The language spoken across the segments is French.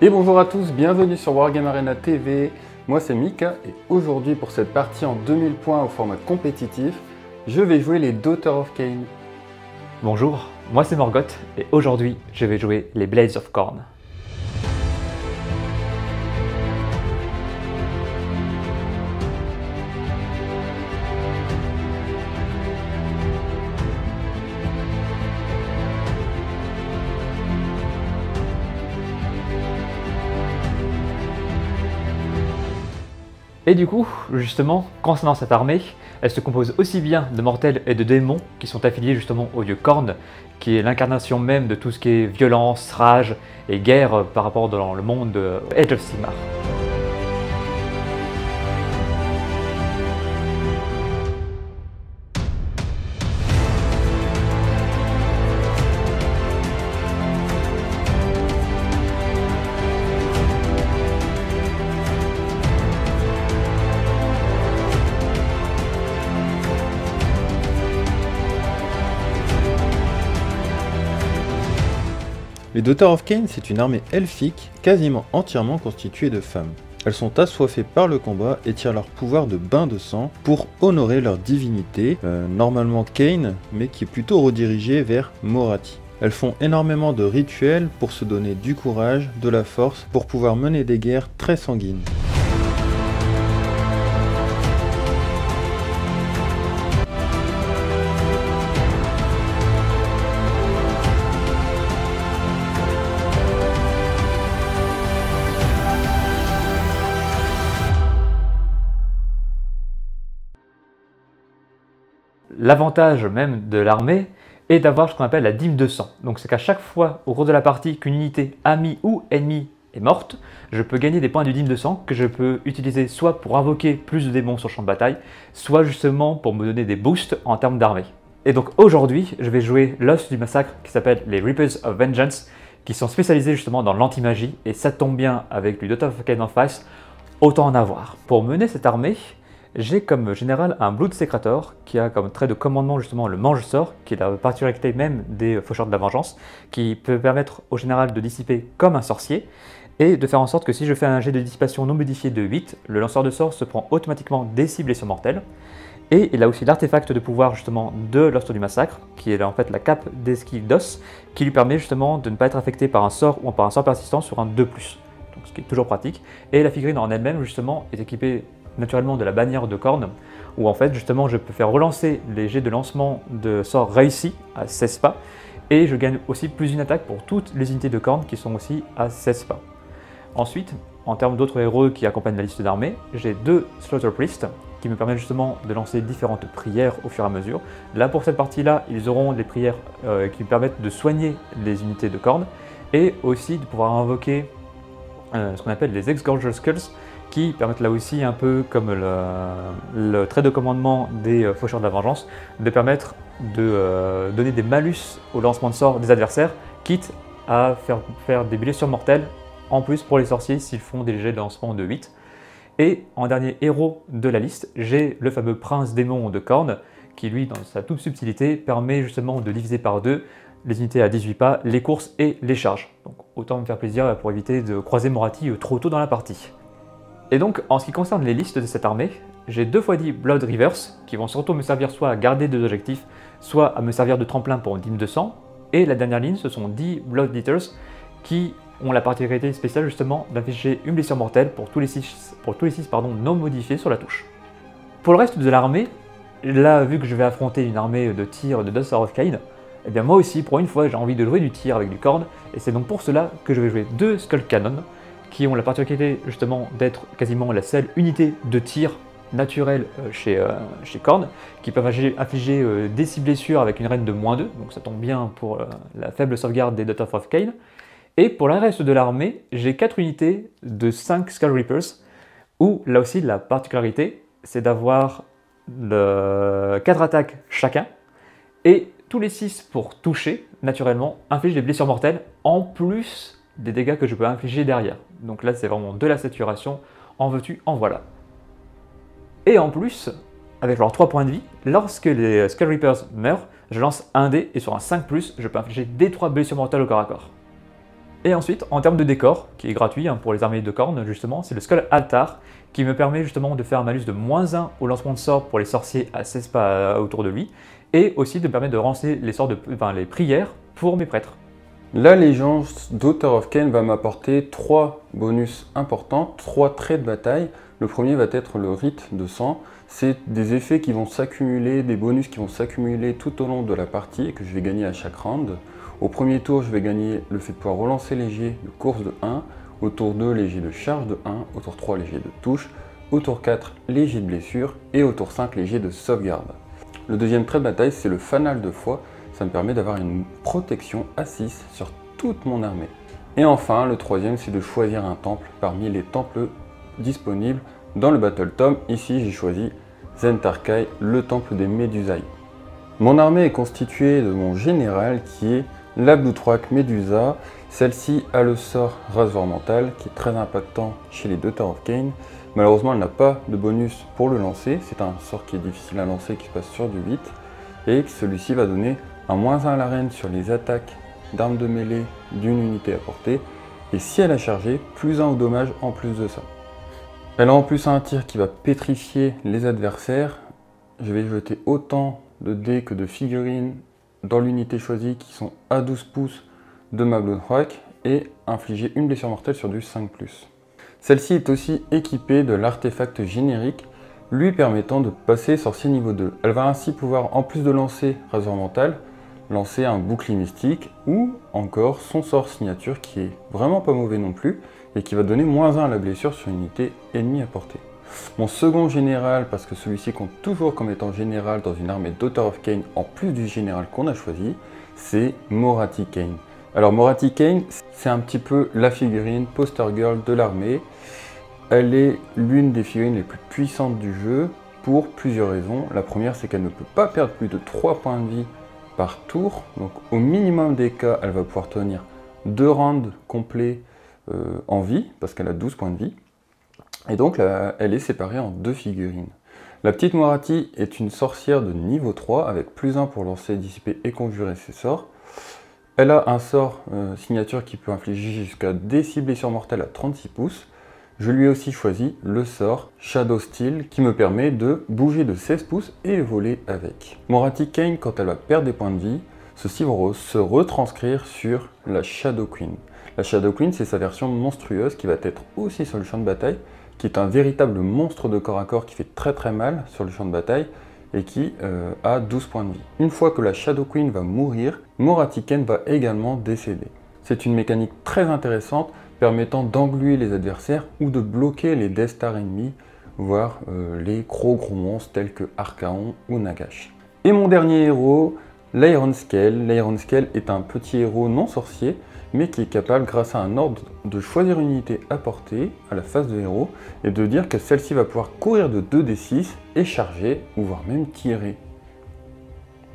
Et bonjour à tous, bienvenue sur Wargame Arena TV, moi c'est Mika et aujourd'hui pour cette partie en 2000 points au format compétitif, je vais jouer les Daughters of Khaine. Bonjour, moi c'est Morgoth et aujourd'hui je vais jouer les Blades of Khorne. Et du coup, justement, concernant cette armée, elle se compose aussi bien de mortels et de démons qui sont affiliés justement au dieu Khorne, qui est l'incarnation même de tout ce qui est violence, rage et guerre par rapport dans le monde de Age of Sigmar. Les Daughters of Khaine, c'est une armée elfique quasiment entièrement constituée de femmes. Elles sont assoiffées par le combat et tirent leur pouvoir de bain de sang pour honorer leur divinité, normalement Khaine, mais qui est plutôt redirigée vers Morathi. Elles font énormément de rituels pour se donner du courage, de la force, pour pouvoir mener des guerres très sanguines. L'avantage même de l'armée est d'avoir ce qu'on appelle la dîme de sang. Donc c'est qu'à chaque fois au cours de la partie qu'une unité amie ou ennemie est morte, je peux gagner des points de dîme de sang que je peux utiliser soit pour invoquer plus de démons sur le champ de bataille, soit justement pour me donner des boosts en termes d'armée. Et donc aujourd'hui, je vais jouer l'os du massacre qui s'appelle les Reapers of Vengeance, qui sont spécialisés justement dans l'anti-magie, et ça tombe bien avec le Daughters of Khaine en face, autant en avoir. Pour mener cette armée, j'ai comme général un Bloodsecrator qui a comme trait de commandement justement le mange-sort, qui est la particularité même des faucheurs de la vengeance, qui peut permettre au général de dissiper comme un sorcier, et de faire en sorte que si je fais un jet de dissipation non modifié de 8, le lanceur de sort se prend automatiquement des cibles sur mortels. Et il a aussi l'artefact de pouvoir justement de l'Ostre du Massacre, qui est en fait la cape d'esquive d'os, qui lui permet justement de ne pas être affecté par un sort ou par un sort persistant sur un 2+, donc ce qui est toujours pratique. Et la figurine en elle-même justement est équipée naturellement de la bannière de Khorne, où en fait justement je peux faire relancer les jets de lancement de sorts réussis à 16 pas, et je gagne aussi plus une attaque pour toutes les unités de Khorne qui sont aussi à 16 pas. Ensuite, en termes d'autres héros qui accompagnent la liste d'armées, j'ai 2 Slaughter Priests qui me permettent justement de lancer différentes prières au fur et à mesure. Là pour cette partie-là, ils auront des prières qui me permettent de soigner les unités de Khorne, et aussi de pouvoir invoquer ce qu'on appelle les Ex-Gorger Skulls, qui permettent là aussi, un peu comme le trait de commandement des faucheurs de la vengeance, de permettre de donner des malus au lancement de sorts des adversaires, quitte à faire des blessures mortelles, en plus pour les sorciers s'ils font des jets de lancement de 8. Et en dernier héros de la liste, j'ai le fameux prince démon de Khorne, qui lui, dans sa toute subtilité, permet justement de diviser par 2 les unités à 18 pas, les courses et les charges. Donc autant me faire plaisir pour éviter de croiser Morathi trop tôt dans la partie. Et donc, en ce qui concerne les listes de cette armée, j'ai 2 x 10 Blood Reavers qui vont surtout me servir soit à garder 2 objectifs, soit à me servir de tremplin pour une dîme de sang. Et la dernière ligne, ce sont 10 Blood Eaters qui ont la particularité spéciale justement d'infliger une blessure mortelle pour tous les 6 non modifiés sur la touche. Pour le reste de l'armée, là, vu que je vais affronter une armée de tir de Daughters of Khaine, eh bien moi aussi, pour une fois, j'ai envie de jouer du tir avec du Khorne, et c'est donc pour cela que je vais jouer 2 Skull Cannon, qui ont la particularité justement d'être quasiment la seule unité de tir naturelle chez Khorne, qui peuvent infliger des 6 blessures avec une reine de -2, donc ça tombe bien pour la faible sauvegarde des Daughters of Khaine. Et pour le reste de l'armée, j'ai 4 unités de 5 Skull Reapers, où là aussi la particularité, c'est d'avoir 4 attaques chacun, et tous les 6 pour toucher, naturellement, infligent des blessures mortelles, en plus des dégâts que je peux infliger derrière. Donc là, c'est vraiment de la saturation, en veux-tu, en voilà. Et en plus, avec leurs 3 points de vie, lorsque les Skull Reapers meurent, je lance un dé et sur un 5+, je peux infliger des 3 blessures mortelles au corps à corps. Et ensuite, en termes de décor, qui est gratuit pour les armées de cornes, justement, c'est le Skull Altar, qui me permet justement de faire un malus de -1 au lancement de sort pour les sorciers à 16 pas autour de lui, et aussi de me permettre de lancer les sorts les prières pour mes prêtres. L'allégeance d'Author of Khaine va m'apporter 3 bonus importants, 3 traits de bataille. Le premier va être le rite de sang. C'est des effets qui vont s'accumuler, des bonus qui vont s'accumuler tout au long de la partie et que je vais gagner à chaque round. Au premier tour, je vais gagner le fait de pouvoir relancer les jets de course de 1, au tour 2, les jets de charge de 1, au tour 3, les jets de touche, au tour 4, les jets de blessure et au tour 5, les jets de sauvegarde. Le deuxième trait de bataille, c'est le fanal de foi. Ça me permet d'avoir une protection à 6 sur toute mon armée. Et enfin, le troisième, c'est de choisir un temple parmi les temples disponibles dans le Battle Tome. Ici, j'ai choisi Zentarkai, le temple des Médusailles. Mon armée est constituée de mon général qui est la Bloodwrack Medusa. Celle-ci a le sort Rasoir Mental qui est très impactant chez les Daughters of Khaine. Malheureusement, elle n'a pas de bonus pour le lancer. C'est un sort qui est difficile à lancer qui se passe sur du 8. Et celui-ci va donner un -1 à l'arène sur les attaques d'armes de mêlée d'une unité à portée. Et si elle a chargé, +1 au dommage en plus de ça. Elle a en plus un tir qui va pétrifier les adversaires. Je vais jeter autant de dés que de figurines dans l'unité choisie qui sont à 12 pouces de ma Bloodwrack et infliger une blessure mortelle sur du 5+. Celle-ci est aussi équipée de l'artefact générique lui permettant de passer sorcier niveau 2. Elle va ainsi pouvoir, en plus de lancer Rasoir Mental, lancer un bouclier mystique ou encore son sort signature qui est vraiment pas mauvais non plus et qui va donner -1 à la blessure sur une unité ennemie à portée. Mon second général, parce que celui-ci compte toujours comme étant général dans une armée d'Author of Khaine en plus du général qu'on a choisi, c'est Morathi Khaine. Alors Morathi Khaine, c'est un petit peu la figurine poster girl de l'armée. Elle est l'une des figurines les plus puissantes du jeu pour plusieurs raisons. La première, c'est qu'elle ne peut pas perdre plus de 3 points de vie par tour. Donc au minimum des cas, elle va pouvoir tenir 2 rounds complets en vie, parce qu'elle a 12 points de vie. Et donc là, elle est séparée en 2 figurines. La petite Morathi est une sorcière de niveau 3 avec +1 pour lancer, dissiper et conjurer ses sorts. Elle a un sort signature qui peut infliger jusqu'à des 6 blessures mortelles à 36 pouces. Je lui ai aussi choisi le sort Shadow Steel qui me permet de bouger de 16 pouces et voler avec. Morathi Khaine, quand elle va perdre des points de vie, ceux-ci vont se retranscrire sur la Shadow Queen. La Shadow Queen, c'est sa version monstrueuse qui va être aussi sur le champ de bataille, qui est un véritable monstre de corps à corps qui fait très mal sur le champ de bataille et qui a 12 points de vie. Une fois que la Shadow Queen va mourir, Morathi Khaine va également décéder. C'est une mécanique très intéressante permettant d'engluer les adversaires ou de bloquer les Death Star ennemis, voire les gros monstres tels que Archaon ou Nagash. Et mon dernier héros, l'Iron Scale. L'Iron Scale est un petit héros non sorcier, mais qui est capable, grâce à un ordre, de choisir une unité à portée à la face de héros et de dire que celle-ci va pouvoir courir de 2d6 et charger, ou voire même tirer.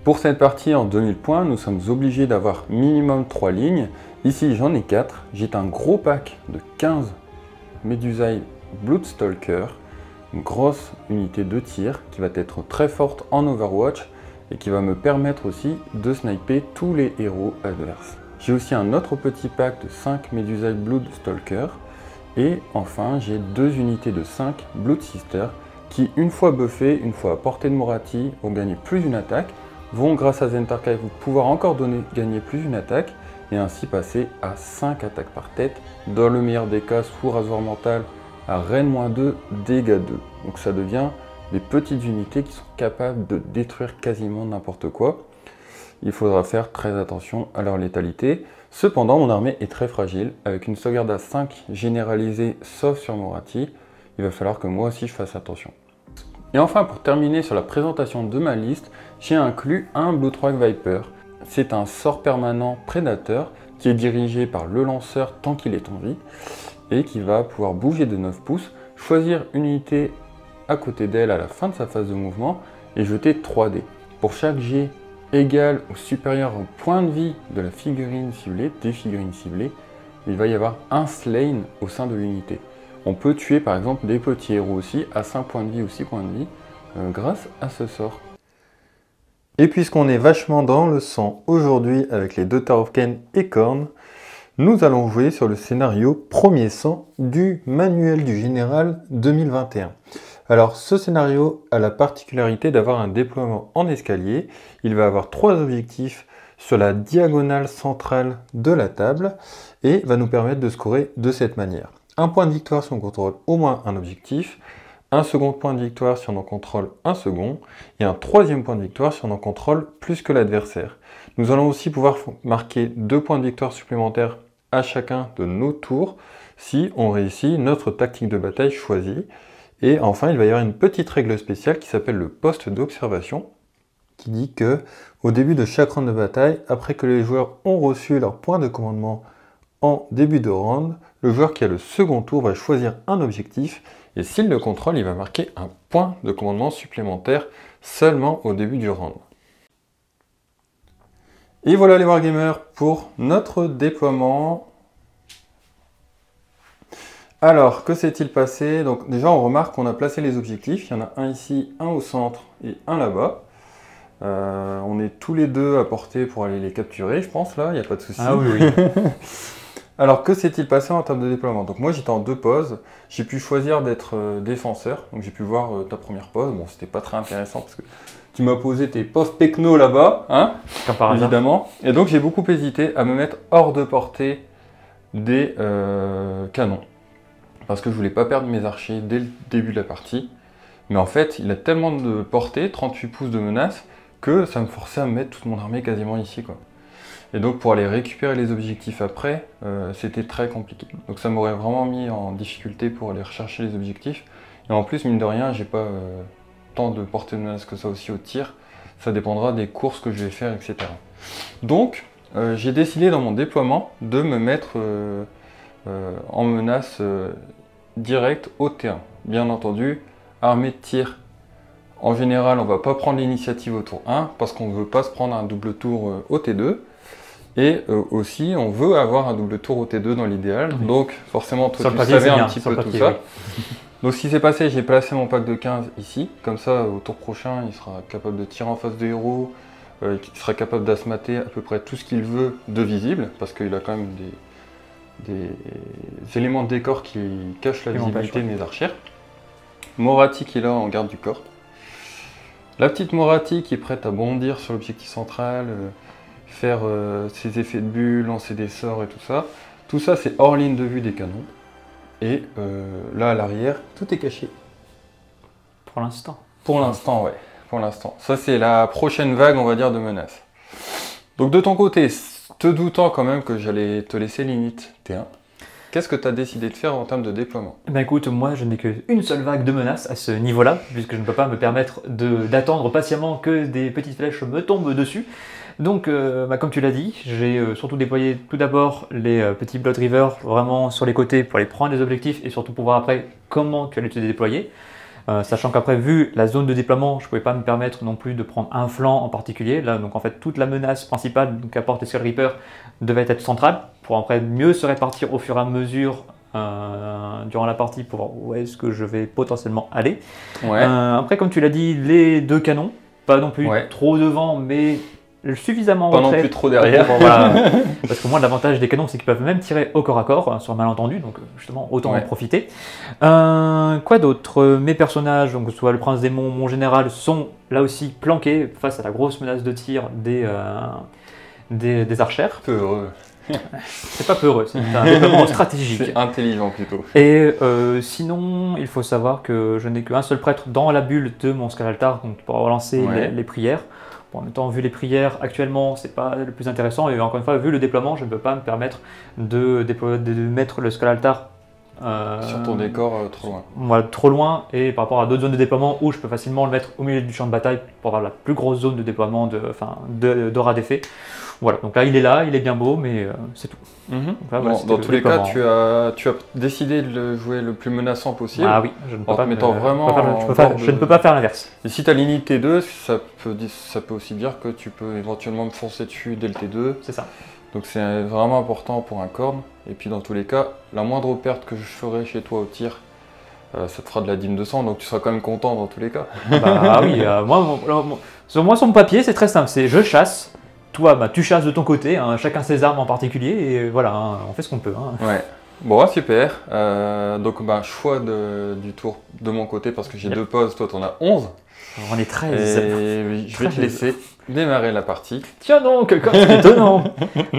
Pour cette partie en 2000 points, nous sommes obligés d'avoir minimum 3 lignes. Ici, j'en ai 4. J'ai un gros pack de 15 Médusailles Bloodstalker, une grosse unité de tir qui va être très forte en Overwatch et qui va me permettre aussi de sniper tous les héros adverses. J'ai aussi un autre petit pack de 5 Médusailles Bloodstalker et enfin j'ai 2 unités de 5 Blood Sister qui, une fois buffées, une fois à portée de Morathi, vont gagner plus une attaque, vont grâce à Zentarkai pouvoir encore gagner plus une attaque et ainsi passer à 5 attaques par tête, dans le meilleur des cas sous Rasoir Mental à Reine-2, dégâts 2. Donc ça devient des petites unités qui sont capables de détruire quasiment n'importe quoi. Il faudra faire très attention à leur létalité. Cependant, mon armée est très fragile, avec une sauvegarde à 5 généralisée sauf sur Morathi. Il va falloir que moi aussi je fasse attention. Et enfin, pour terminer sur la présentation de ma liste, j'ai inclus un Bloodwrack Viper. C'est un sort permanent prédateur qui est dirigé par le lanceur tant qu'il est en vie et qui va pouvoir bouger de 9 pouces, choisir une unité à côté d'elle à la fin de sa phase de mouvement et jeter 3 dés. Pour chaque jet égal ou supérieur au point de vie de la figurine ciblée, des figurines ciblées, il va y avoir un slain au sein de l'unité. On peut tuer par exemple des petits héros aussi à 5 points de vie ou 6 points de vie grâce à ce sort. Et puisqu'on est vachement dans le sang aujourd'hui avec les Daughters of Khaine et Khorne, Nous allons jouer sur le scénario premier sang du manuel du général 2021. Alors ce scénario a la particularité d'avoir un déploiement en escalier. Il va avoir 3 objectifs sur la diagonale centrale de la table et va nous permettre de scorer de cette manière. Un point de victoire si on contrôle au moins un objectif, un second point de victoire si on en contrôle un second, et un troisième point de victoire si on en contrôle plus que l'adversaire. Nous allons aussi pouvoir marquer 2 points de victoire supplémentaires à chacun de nos tours si on réussit notre tactique de bataille choisie. Et enfin, il va y avoir une petite règle spéciale qui s'appelle le poste d'observation, qui dit que au début de chaque round de bataille, après que les joueurs ont reçu leur point de commandement en début de round, le joueur qui a le second tour va choisir un objectif et s'il le contrôle, il va marquer un point de commandement supplémentaire seulement au début du round. Et voilà les Wargamers pour notre déploiement. Alors, que s'est-il passé? Donc déjà, on remarque qu'on a placé les objectifs. Il y en a un ici, un au centre et un là-bas. On est tous les deux à portée pour aller les capturer, je pense, là, il n'y a pas de souci. Ah oui, oui. Alors, que s'est-il passé en termes de déploiement? Donc moi, j'étais en 2 poses. J'ai pu choisir d'être défenseur. Donc j'ai pu voir ta première pose. Bon, c'était pas très intéressant parce que tu m'as posé tes pauvres pecnos là-bas, hein, Comme par hasard. évidemment. Et donc j'ai beaucoup hésité à me mettre hors de portée des canons. Parce que je voulais pas perdre mes archers dès le début de la partie. Mais en fait, il a tellement de portée, 38 pouces de menace, que ça me forçait à me mettre toute mon armée quasiment ici, quoi. Et donc pour aller récupérer les objectifs après, c'était très compliqué. Donc ça m'aurait vraiment mis en difficulté pour aller rechercher les objectifs. Et en plus, mine de rien, j'ai pas tant de portée de menace que ça aussi au tir. Ça dépendra des courses que je vais faire, etc. Donc, j'ai décidé dans mon déploiement de me mettre en menace directe au terrain. Bien entendu, armée de tir. En général, on ne va pas prendre l'initiative au tour 1 parce qu'on ne veut pas se prendre un double tour au T2. Et aussi, on veut avoir un double tour au T2 dans l'idéal. Oui. Donc, forcément, toi, tu savais un petit peu tout ça. Oui. Donc, ce qui s'est passé, j'ai placé mon pack de 15 ici. Comme ça, au tour prochain, il sera capable de tirer en face de héros. Il sera capable d'asmater à peu près tout ce qu'il veut de visible. Parce qu'il a quand même des éléments de décor qui cachent la visibilité de mes archères. Morati qui est là en garde du corps. La petite Morati qui est prête à bondir sur l'objectif central, faire ses effets de bulle, lancer des sorts et tout ça. Tout ça, c'est hors ligne de vue des canons. Et là, à l'arrière, tout est caché. Pour l'instant. Pour l'instant, ouais. Pour l'instant. Ça, c'est la prochaine vague, on va dire, de menaces. Donc, de ton côté, te doutant quand même que j'allais te laisser l'init T1, qu'est-ce que tu as décidé de faire en termes de déploiement? Ben écoute, moi je n'ai qu'une seule vague de menaces à ce niveau-là, puisque je ne peux pas me permettre d'attendre patiemment que des petites flèches me tombent dessus. Donc, comme tu l'as dit, j'ai surtout déployé tout d'abord les petits Blood River vraiment sur les côtés pour les prendre les objectifs et surtout pour voir après comment tu allais te déployer. Sachant qu'après, vu la zone de déploiement, je ne pouvais pas me permettre non plus de prendre un flanc en particulier. Là, donc en fait, toute la menace principale qu'apporte les Skull Reapers devait être centrale pour après mieux se répartir au fur et à mesure durant la partie pour voir où est-ce que je vais potentiellement aller. Ouais. Après, comme tu l'as dit, les 2 canons, pas non plus trop devant, mais suffisamment pas non plus trop derrière. Voilà. Parce que moi, l'avantage des canons, c'est qu'ils peuvent même tirer au corps à corps, sur un malentendu, donc justement, autant en profiter. Quoi d'autre? Mes personnages, donc soit le prince démon, mon général, sont là aussi planqués face à la grosse menace de tir des archères. Peu heureux. C'est pas peu heureux, c'est un déploiement stratégique. C'est intelligent plutôt. Et sinon, il faut savoir que je n'ai qu'un seul prêtre dans la bulle de mon Scalaltar, donc pour relancer les prières. Bon, en même temps, vu les prières actuellement, c'est pas le plus intéressant. Et encore une fois, vu le déploiement, je ne peux pas me permettre de mettre le Scalaltar sur ton décor trop loin. Voilà, trop loin. Et par rapport à d'autres zones de déploiement où je peux facilement le mettre au milieu du champ de bataille pour avoir la plus grosse zone de déploiement d'aura d'effet. Voilà, donc là, il est bien beau, mais c'est tout. Donc là, voilà, dans tous les cas, tu as décidé de le jouer le plus menaçant possible. Ah oui, je ne peux pas je ne peux pas faire l'inverse. Et si tu as l'init T2, ça peut aussi dire que tu peux éventuellement me foncer dessus dès le T2. C'est ça. Donc c'est vraiment important pour un corne. Et puis dans tous les cas, la moindre perte que je ferai chez toi au tir, ça te fera de la dîme de sang, donc tu seras quand même content dans tous les cas. Bah oui, moi sur mon papier, c'est très simple, c'est je chasse. toi, bah, tu chasses de ton côté, hein, chacun ses armes en particulier, et voilà, hein, on fait ce qu'on peut. Hein. Ouais. Bon, super. Donc, bah, choix du tour de mon côté parce que j'ai 2 pauses. Toi, t'en as 11. On est 13. Et je vais te laisser démarrer la partie. Tiens donc, comme c'est étonnant.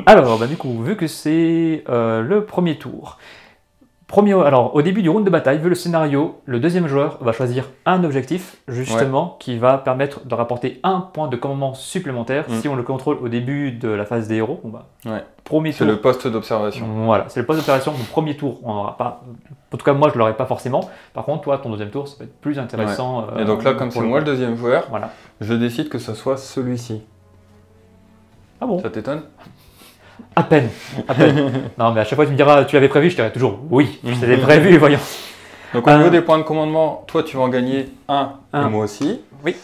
Alors, bah, du coup, vu que c'est le premier tour, alors, au début du round de bataille, vu le scénario, le deuxième joueur va choisir un objectif, justement, qui va permettre de rapporter un point de commandement supplémentaire si on le contrôle au début de la phase des héros. Bon, bah, premier tour. C'est le poste d'observation. Voilà, c'est le poste d'opération. Donc, premier tour, on n'aura pas. En tout cas, moi, je ne l'aurai pas forcément. Par contre, toi, ton deuxième tour, ça peut être plus intéressant. Et donc là, comme c'est moi le deuxième joueur, voilà. je décide que ce soit celui-ci. Ah bon? Ça t'étonne? À peine, à peine. Non, mais à chaque fois que tu me diras, tu l'avais prévu, je dirai toujours oui, je t'avais prévu, voyons. Donc au niveau des points de commandement, toi tu vas en gagner un, et moi aussi. Oui.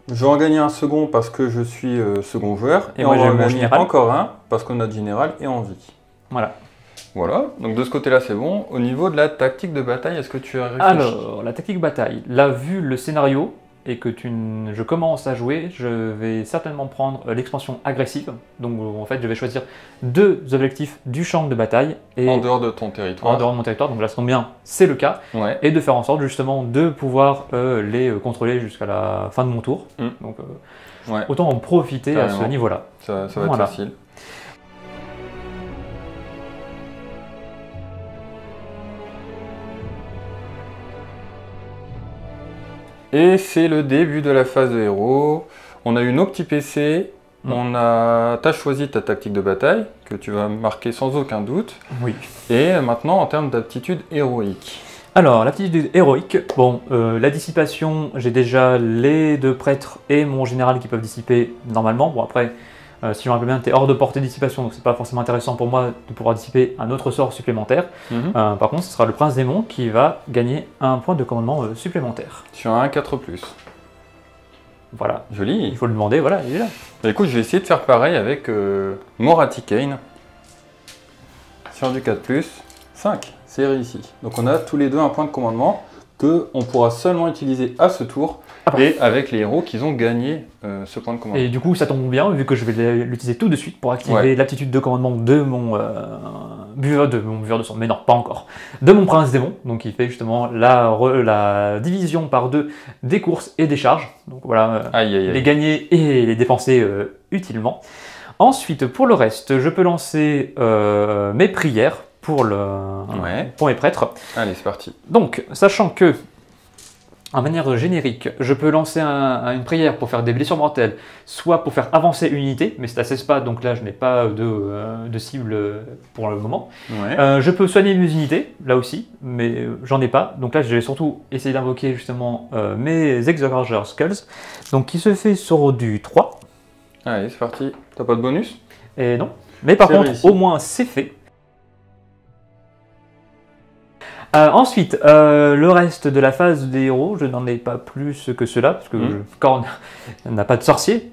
Je vais en gagner un second parce que je suis second joueur. Et moi, on va en gagner général. encore un parce que notre général est en vie. Voilà. Voilà, donc de ce côté-là c'est bon. Au niveau de la tactique de bataille, est-ce que tu as réfléchi? Alors, la tactique bataille, là, vu le scénario, et que je commence à jouer, je vais certainement prendre l'expansion agressive. Donc en fait, je vais choisir 2 objectifs du champ de bataille. Et en dehors de ton territoire. En dehors de mon territoire, donc là, ça tombe bien, c'est le cas. Ouais. Et de faire en sorte justement de pouvoir les contrôler jusqu'à la fin de mon tour. Donc autant en profiter à ce niveau-là. Ça va être facile. Et c'est le début de la phase de héros. On a eu nos petits PC. T'as choisi ta tactique de bataille, que tu vas marquer sans aucun doute. Oui. Et maintenant, en termes d'aptitude héroïque. Alors, l'aptitude héroïque, bon, la dissipation, j'ai déjà les 2 prêtres et mon général qui peuvent dissiper normalement. Bon, après, si je me rappelle bien, tu es hors de portée de dissipation, donc c'est pas forcément intéressant pour moi de pouvoir dissiper un autre sort supplémentaire. Par contre, ce sera le prince démon qui va gagner un point de commandement supplémentaire. Sur un 4+. Voilà. Joli. Il faut le demander, voilà, il est là. Bah, écoute, je vais essayer de faire pareil avec Moratti Kane. Sur du 4+, 5. C'est réussi. Donc on a tous les deux un point de commandement qu'on pourra seulement utiliser à ce tour. Et avec les héros qu'ils ont gagné ce point de commandement. Et du coup, ça tombe bien, vu que je vais l'utiliser tout de suite pour activer l'aptitude de commandement de mon buveur de sang, mais non, pas encore, de mon prince démon, donc il fait justement la division par 2 des courses et des charges. Donc voilà, les gagner et les dépenser utilement. Ensuite, pour le reste, je peux lancer mes prières pour mes prêtres. Allez, c'est parti. Donc, sachant que en manière générique, je peux lancer une prière pour faire des blessures mortelles, soit pour faire avancer une unité, mais c'est à 16 pas, donc là je n'ai pas de cible pour le moment. Je peux soigner mes unités, là aussi, mais j'en ai pas. Donc là je vais surtout essayer d'invoquer justement mes Exorger Skulls, donc qui se fait sur du 3. Allez, c'est parti. T'as pas de bonus? Et non. Mais par contre, au moins c'est fait. Ensuite, le reste de la phase des héros, je n'en ai pas plus que cela, parce que Korn n'a pas de sorcier,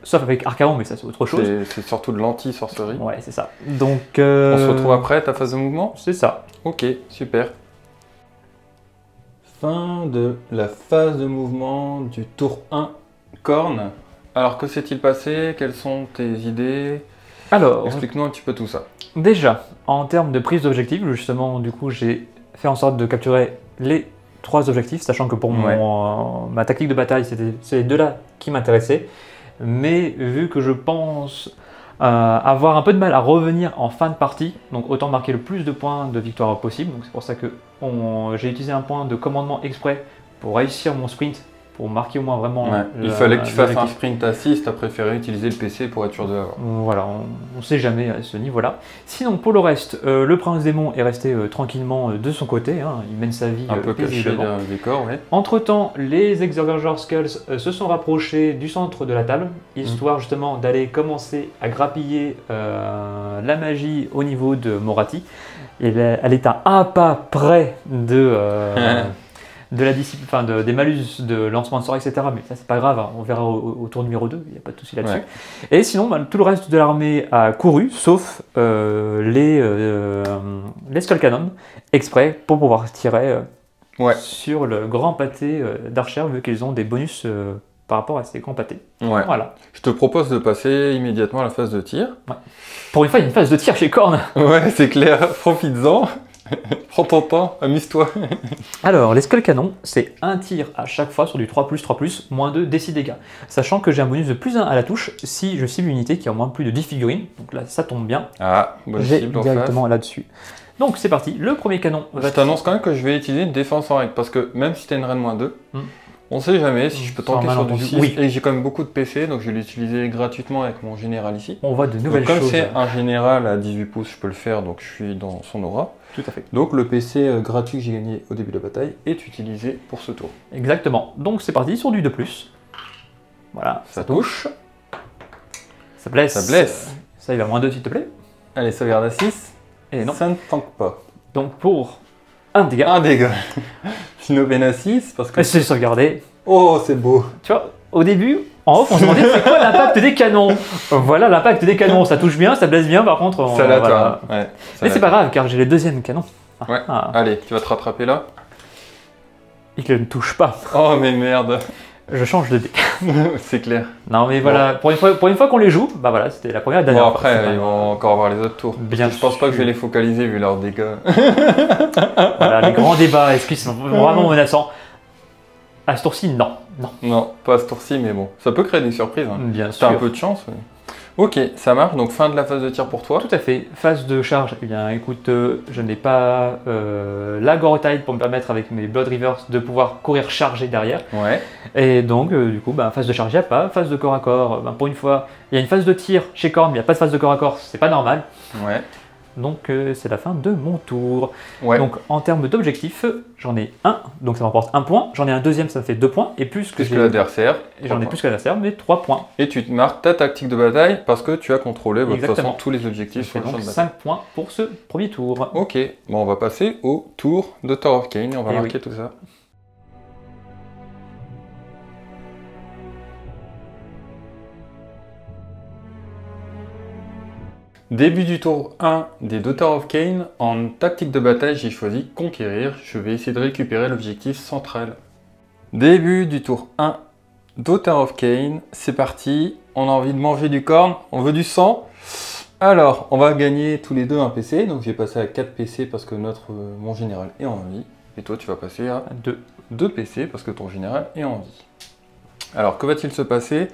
sauf avec Archaon, mais ça c'est autre chose. C'est surtout de l'anti-sorcerie. Ouais, c'est ça. Donc, on se retrouve après ta phase de mouvement? C'est ça. Ok, super. Fin de la phase de mouvement du tour 1, Korn. Alors, que s'est-il passé? Quelles sont tes idées? Alors, explique-nous un petit peu tout ça. Déjà, en termes de prise d'objectif, justement, du coup, j'ai fait en sorte de capturer les 3 objectifs, sachant que pour ma tactique de bataille, c'est les 2-là qui m'intéressaient. Mais vu que je pense avoir un peu de mal à revenir en fin de partie, donc autant marquer le plus de points de victoire possible. Donc c'est pour ça que j'ai utilisé un point de commandement exprès pour réussir mon sprint, pour marquer au moins vraiment... Il fallait que tu fasses un sprint à 6, tu as préféré utiliser le PC pour être sûr de l'avoir. Voilà, on ne sait jamais à ce niveau-là. Sinon, pour le reste, le prince démon est resté tranquillement de son côté, il mène sa vie un peu caché derrière le décor, Entre-temps, les Exorger Skulls se sont rapprochés du centre de la table, histoire justement d'aller commencer à grappiller la magie au niveau de Moratti. Et elle est à un pas près de... de la discipline, enfin des malus de lancement de sort, etc. Mais ça, c'est pas grave, on verra au tour numéro 2, il n'y a pas de souci là-dessus. Et sinon, tout le reste de l'armée a couru, sauf les Skull Cannon, exprès pour pouvoir tirer sur le grand pâté d'archers, vu qu'ils ont des bonus par rapport à ces grands pâtés. Ouais. Voilà. Je te propose de passer immédiatement à la phase de tir. Pour une fois, il y a une phase de tir chez Korn. Ouais, c'est clair, profites-en. Prends ton temps, amuse-toi. Alors, les Skull Canons, c'est un tir à chaque fois sur du 3+, moins 2 DC dégâts. Sachant que j'ai un bonus de plus 1 à la touche si je cible une unité qui a au moins plus de 10 figurines. Donc là, ça tombe bien. Ah, bonne J'ai cible en directement là-dessus. Donc c'est parti, le premier canon face. va... Je t'annonce quand même que je vais utiliser une défense en règle, parce que même si t'as une reine -2, on sait jamais si je peux tanker sur du 6, et j'ai quand même beaucoup de PC, donc je vais l'utiliser gratuitement avec mon général ici. On voit de nouvelles donc, comme choses. c'est un général à 18 pouces, je peux le faire, donc je suis dans son aura. Tout à fait. Donc le PC gratuit que j'ai gagné au début de la bataille est utilisé pour ce tour. Exactement, donc c'est parti sur du 2+. Voilà, ça touche. Ça blesse. Ça blesse. Ça il va -2 s'il te plaît. Allez, sauvegarde à 6. Et non. Ça ne tank pas. Donc pour un dégât. Un dégât. Finobène à 6 parce que... C'est sauvegardé. Oh, c'est beau. Tu vois, au début, en off, on se demandait c'est quoi l'impact des canons. Voilà l'impact des canons, ça touche bien, ça blesse bien, par contre... Ça l'atteint. Voilà. Ouais, mais c'est pas grave, car j'ai les deuxièmes canons. Ouais. Allez, tu vas te rattraper là. Il ne touche pas. Oh, mais merde. Je change de dé. C'est clair. Non, mais voilà, pour une fois qu'on les joue, bah voilà, c'était la première et dernière fois. Après, ils vont encore avoir les autres tours. Bien je pense pas que je vais les focaliser vu leurs dégâts. Voilà, les grands débats, est-ce qu'ils sont vraiment menaçants? À ce tour-ci, non. Non, pas à ce tour-ci, mais bon, ça peut créer des surprises. Hein. Bien sûr. T'as un peu de chance. Ouais. Ok, ça marche. Donc fin de la phase de tir pour toi. Tout à fait. Phase de charge. Eh bien, écoute, je n'ai pas la Gore-Tide pour me permettre avec mes Blood Rivers de pouvoir courir charger derrière. Ouais. Et donc, du coup, phase de charge, il n'y a pas. Phase de corps à corps, pour une fois, il y a une phase de tir chez Korn, mais il n'y a pas de phase de corps à corps. C'est pas normal. Ouais. Donc, c'est la fin de mon tour. Ouais. Donc, en termes d'objectifs, j'en ai un, donc ça m'apporte 1 point. J'en ai un deuxième, ça me fait 2 points. Et plus que l'adversaire. Et j'en ai plus que l'adversaire, mais 3 points. Et tu te marques ta tactique de bataille parce que tu as contrôlé de toute façon tous les objectifs sur le champ de bataille. 5 points pour ce premier tour. Ok, bon, on va passer au tour de Tower of Khaine et on va marquer tout ça. Début du tour 1 des Daughter of Khaine, en tactique de bataille j'ai choisi Conquérir, je vais essayer de récupérer l'objectif central. Début du tour 1, Daughter of Khaine, c'est parti, on a envie de manger du corn, on veut du sang. Alors, on va gagner tous les deux un PC, donc j'ai passé à 4 PC parce que mon général est en vie, et toi tu vas passer à 2 PC parce que ton général est en vie. Alors, que va-t-il se passer?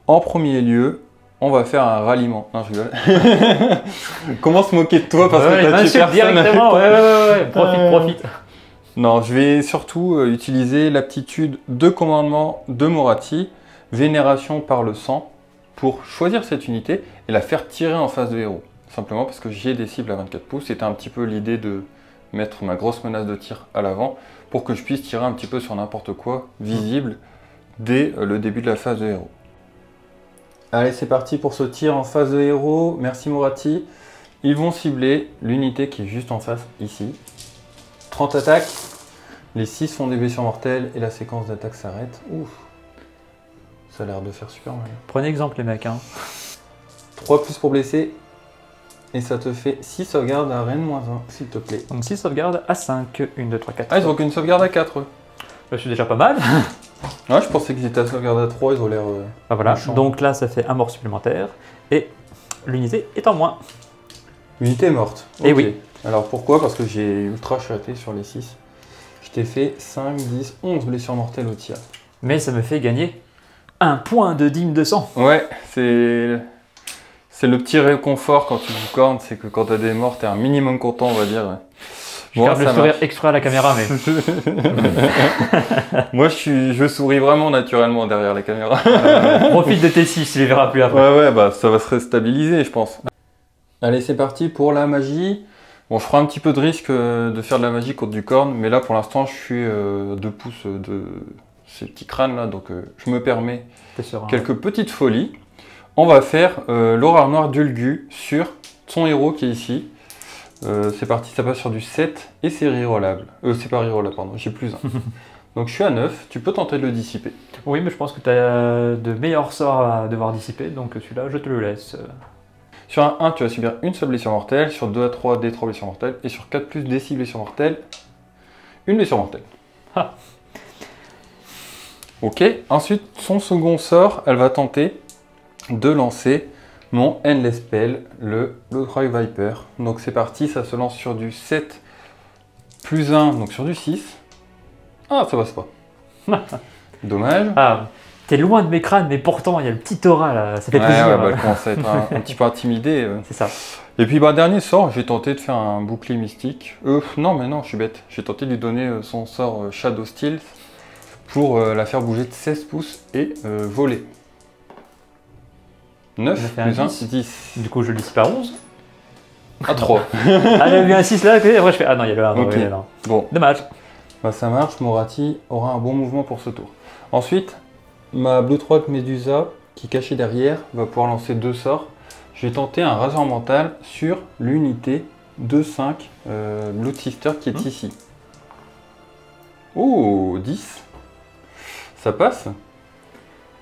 En premier lieu, on va faire un ralliement. Non, je rigole. Comment se moquer de toi parce que t'as tué personne directement, ouais. Profite. Non, je vais surtout utiliser l'aptitude de commandement de Moratti, Vénération par le sang, pour choisir cette unité et la faire tirer en face de héros. Simplement parce que j'ai des cibles à 24 pouces. C'était un petit peu l'idée de mettre ma grosse menace de tir à l'avant pour que je puisse tirer un petit peu sur n'importe quoi visible dès le début de la phase de héros. Allez, c'est parti pour ce tir en phase de héros. Merci Moratti. Ils vont cibler l'unité qui est juste en face, ici. 30 attaques. Les 6 font des blessures mortelles et la séquence d'attaque s'arrête. Ouf. Ça a l'air de faire super mal. Prenez exemple les mecs. 3 plus pour blesser. Et ça te fait 6 sauvegardes à Rennes -1, s'il te plaît. Donc 6 sauvegardes à 5. 1, 2, 3, 4. Ah, ils ont qu'une sauvegarde à 4. Je suis déjà pas mal. Ouais, je pensais qu'ils étaient à sauvegarde à 3, ils ont l'air... voilà, donc là ça fait un mort supplémentaire. Et l'unité est en moins. L'unité est morte. Et oui. Alors pourquoi? Parce que j'ai ultra chaté sur les 6. Je t'ai fait 5, 10, 11 blessures mortelles au tir. Mais ça me fait gagner 1 point de dîme de sang. Ouais, c'est le petit réconfort quand tu joues corne, c'est que quand t'as des morts, t'es un minimum content, on va dire. Je garde le sourire exprès à la caméra, mais... Moi, je souris vraiment naturellement derrière la caméra. Profite de tes 6, tu les verras plus après. Ouais, bah ça va se restabiliser, je pense. Allez, c'est parti pour la magie. Bon, je ferai un petit peu de risque de faire de la magie contre du corne, mais là, pour l'instant, je suis 2 pouces de ces petits crânes là, donc je me permets quelques petites folies. On va faire l'horreur noire d'Ulgu sur son héros qui est ici. C'est parti, ça passe sur du 7 et c'est rerollable. C'est pas rerollable, pardon, j'ai plus 1. Donc je suis à 9, tu peux tenter de le dissiper. Oui, mais je pense que tu as de meilleurs sorts à devoir dissiper, donc celui-là, je te le laisse. Sur un 1, tu vas subir une seule blessure mortelle, sur 2 à 3, des 3 blessures mortelles, et sur 4 plus des 6 blessures mortelles, une blessure mortelle. Ah. Ok, ensuite, son second sort, elle va tenter de lancer mon Endless Spell, le Bloodcry Viper. Donc c'est parti, ça se lance sur du 7 plus 1, donc sur du 6. Ah, ça passe pas. Dommage. Ah, t'es loin de mes crânes, mais pourtant, il y a le petit aura là, ça fait plaisir. Ouais, bah, elle commence à être un petit peu intimidée. C'est ça. Et puis, bah, dernier sort, j'ai tenté de faire un bouclier mystique. Non, mais non, je suis bête. J'ai tenté de lui donner son sort Shadow Steel pour la faire bouger de 16 pouces et voler. 9 plus 1, 10. Du coup, je le dissipe à 11. À 3. Ah, j'avais vu un 6 là, après je fais ah non, il y a le 1. Ok. Ouais, non. Bon, Dommage. bah, ça marche. Morati aura un bon mouvement pour ce tour. Ensuite, ma Bloodrock Medusa, qui est cachée derrière, va pouvoir lancer 2 sorts. Je vais tenter un raseur mental sur l'unité 2-5 Blood Sister qui est ici. Oh, 10. Ça passe.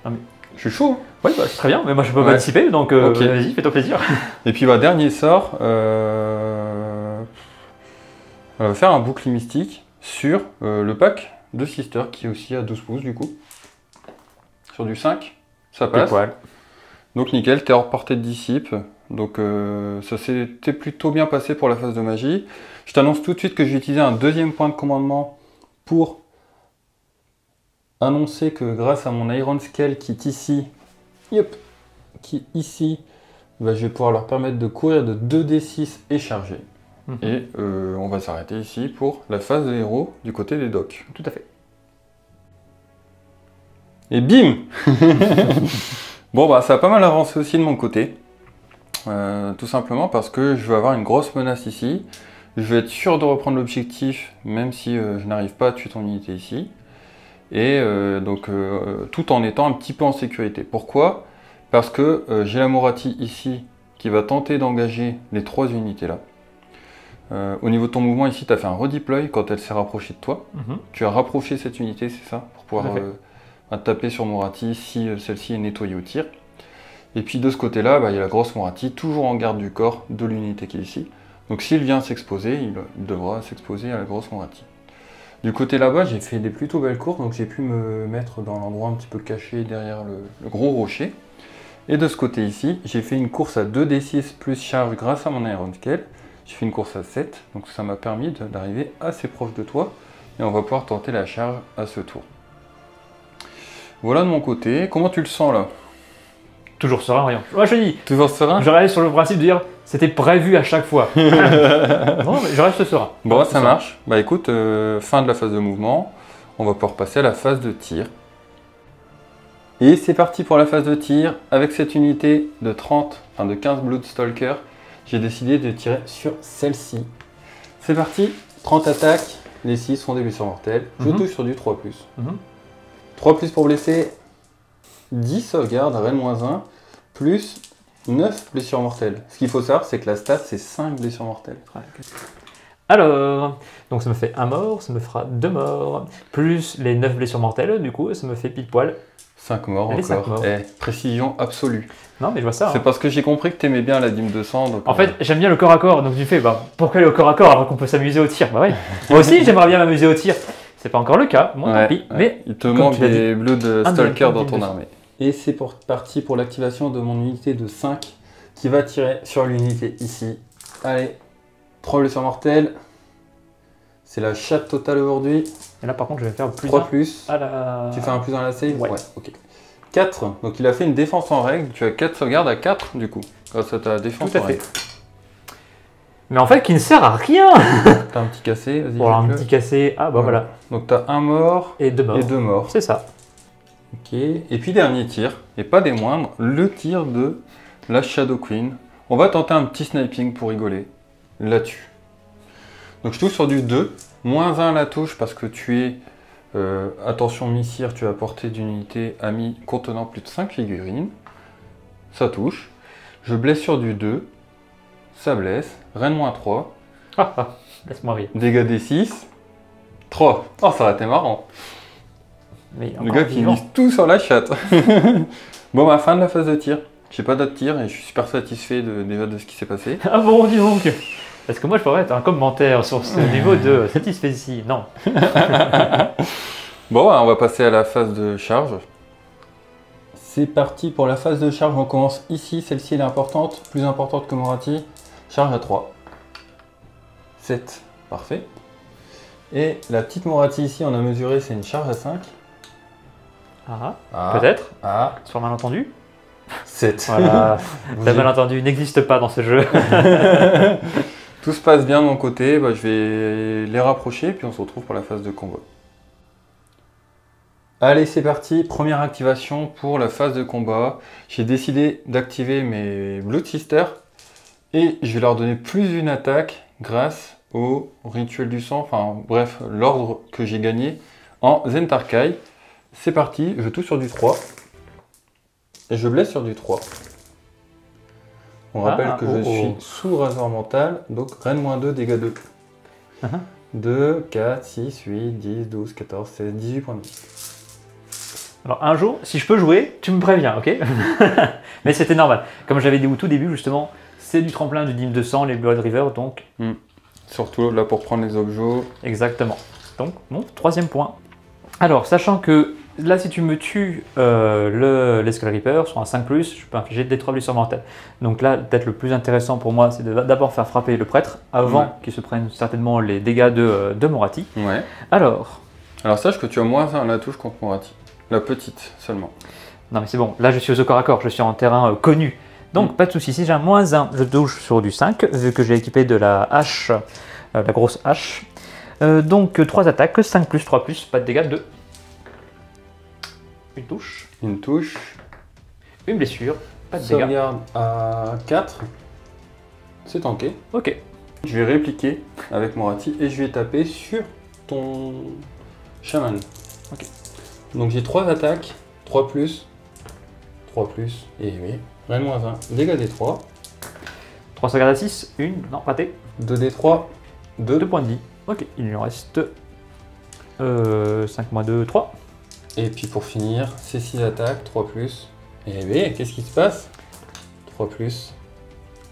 Ah, mais... Je suis chaud. Oui, bah, c'est très bien, mais moi je peux pas Ouais. dissiper, donc Ok. vas-y, fais-toi plaisir. Et puis, bah, dernier sort, on va faire un bouclier mystique sur le pack de Sister qui est aussi à 12 pouces du coup. Sur du 5, ça passe. Poil. Donc nickel, t'es hors portée de dissipe. Donc ça s'était plutôt bien passé pour la phase de magie. Je t'annonce tout de suite que je vais utiliser un deuxième point de commandement pour annoncer que grâce à mon Iron Scale qui est ici, bah, je vais pouvoir leur permettre de courir de 2d6 et charger. Et on va s'arrêter ici pour la phase de héros du côté des docks. Tout à fait. Et bim. Bon bah ça a pas mal avancé aussi de mon côté. Tout simplement parce que je vais avoir une grosse menace ici. Je vais être sûr de reprendre l'objectif, même si je n'arrive pas à tuer ton unité ici. Et donc tout en étant un petit peu en sécurité. Pourquoi? Parce que j'ai la Morati ici qui va tenter d'engager les 3 unités là. Au niveau de ton mouvement ici, tu as fait un redeploy quand elle s'est rapprochée de toi. Tu as rapproché cette unité, c'est ça? Pour pouvoir taper sur Morati si celle-ci est nettoyée au tir. Et puis de ce côté-là, bah, il y a la grosse Morati, toujours en garde du corps de l'unité qui est ici. Donc s'il vient s'exposer, il devra s'exposer à la grosse Morati. Du côté là-bas, j'ai fait des plutôt belles courses, donc j'ai pu me mettre dans l'endroit un petit peu caché derrière le gros rocher. Et de ce côté ici, j'ai fait une course à 2d6 plus charge grâce à mon Iron Scale. J'ai fait une course à 7, donc ça m'a permis d'arriver assez proche de toi. Et on va pouvoir tenter la charge à ce tour. Voilà de mon côté. Comment tu le sens là? Toujours serein, rien. Ouais, je te dis, Toujours serein? je reste sur le principe de dire c'était prévu à chaque fois. Non, mais je reste serein. Bon, ça marche. Bah écoute, fin de la phase de mouvement. On va pouvoir passer à la phase de tir. Et c'est parti pour la phase de tir. Avec cette unité de 15 Bloodstalker, j'ai décidé de tirer sur celle-ci. C'est parti, 30 attaques, les 6 sont des blessures mortelles. Je touche sur du 3+. 3+ pour blesser, 10 sauvegardes, Rennes-1, plus 9 blessures mortelles. Ce qu'il faut savoir, c'est que la stat, c'est 5 blessures mortelles. Alors, donc ça me fait 1 mort, ça me fera 2 morts, plus les 9 blessures mortelles, du coup, ça me fait pile poil. 5 morts Les encore. 5 morts. Précision absolue. Non, mais je vois ça. C'est parce que j'ai compris que t'aimais bien la dîme de sang. Donc en fait, j'aime bien le corps à corps, donc tu fais, bah, pourquoi aller au corps à corps alors qu'on peut s'amuser au tir? Bah ouais. Moi aussi, j'aimerais bien m'amuser au tir. C'est pas encore le cas, bon, tant pis. Mais il te manque des Bloodstalker dans ton dîme de armée. Et c'est parti pour l'activation de mon unité de 5 qui va tirer sur l'unité ici. Allez, 3 blessures mortelles. C'est la chatte totale aujourd'hui. Et là, par contre, je vais faire plus 3+. à la... Tu fais un plus dans la save? Ouais. Ok. 4. Donc il a fait une défense en règle. Tu as 4 sauvegardes à 4 du coup. Grâce à ta défense Tout à en fait. règle. Mais en fait, qui ne sert à rien. T'as un petit cassé, vas-y. Bon, alors, un petit cassé, ah bah voilà. Donc t'as un mort Et 2 morts. et 2 morts. C'est ça. Ok. Et puis dernier tir, et pas des moindres, le tir de la Shadow Queen. On va tenter un petit sniping pour rigoler là-dessus. Donc je touche sur du 2, moins 1 la touche parce que tu es, attention Missire, tu as porté d'une unité amie contenant plus de 5 figurines. Ça touche. Je blesse sur du 2, ça blesse. Rennes-3, Ah, ah, laisse-moi rire. dégâts des 6, 3. Oh, ça aurait été marrant. Mais Le gars qui mise tout sur la chatte. Bon, bah, fin de la phase de tir. J'ai pas d'autres tirs et je suis super satisfait déjà de ce qui s'est passé. Ah bon, dis donc. Est-ce que moi je pourrais être un commentaire sur ce niveau de satisfait ici? Non. Bon, on va passer à la phase de charge. C'est parti pour la phase de charge. On commence ici. Celle-ci, elle est importante, plus importante que Moratti. Charge à 3. 7. Parfait. Et la petite Moratti ici, on a mesuré, c'est une charge à 5. Peut-être. Sur malentendu. 7. Voilà. Le malentendu n'existe pas dans ce jeu. Tout se passe bien de mon côté. Bah, je vais les rapprocher, puis on se retrouve pour la phase de combat. Allez, c'est parti. Première activation pour la phase de combat. J'ai décidé d'activer mes Blood Sisters et je vais leur donner plus d'une attaque grâce au rituel du sang. Enfin, bref, l'ordre que j'ai gagné en Zentarkai. C'est parti. Je touche sur du 3 et je blesse sur du 3. On rappelle que je suis sous rasoir mental, donc Rennes-2, dégâts 2. 2, 4, 6, 8, 10, 12, 14, 16, 18 points de vie. Alors un jour, si je peux jouer, tu me préviens, ok? Mais c'était normal. Comme j'avais dit au tout début, justement, c'est du tremplin du Dîme de sang, les Blood River, donc... Surtout là pour prendre les objets. Exactement. Donc, bon, 3e point. Alors, sachant que là, si tu me tues les Skull Reapers sur un 5+, je peux infliger des 3 blessures mortelles. Donc là, peut-être le plus intéressant pour moi, c'est d'abord faire frapper le prêtre avant qu'il se prenne certainement les dégâts de Moratti. Ouais. Alors, sache que tu as moins 1 à la touche contre Moratti. La petite seulement. Non mais c'est bon, là je suis au corps à corps, je suis en terrain connu. Donc pas de souci, si j'ai un moins 1, je touche sur du 5, vu que j'ai équipé de la hache, la grosse hache. Donc 3 attaques, 5+, 3+, pas de dégâts, 2. Une touche. Une touche. Une blessure, pas de dégâts. Sauvegarde à 4. C'est tanké. Ok. Je vais répliquer avec Moratti et je vais taper sur ton chaman. Ok. Donc j'ai 3 attaques, 3+, et oui, Rennes-1, dégâts des 3. 3 sauvegardes à 6, une, non, raté. 2d3, 2 points de vie. Ok, il lui en reste 5 moins 2, 3. Et puis pour finir, c'est 6 attaques, 3+. Et oui, qu'est-ce qui se passe? 3+,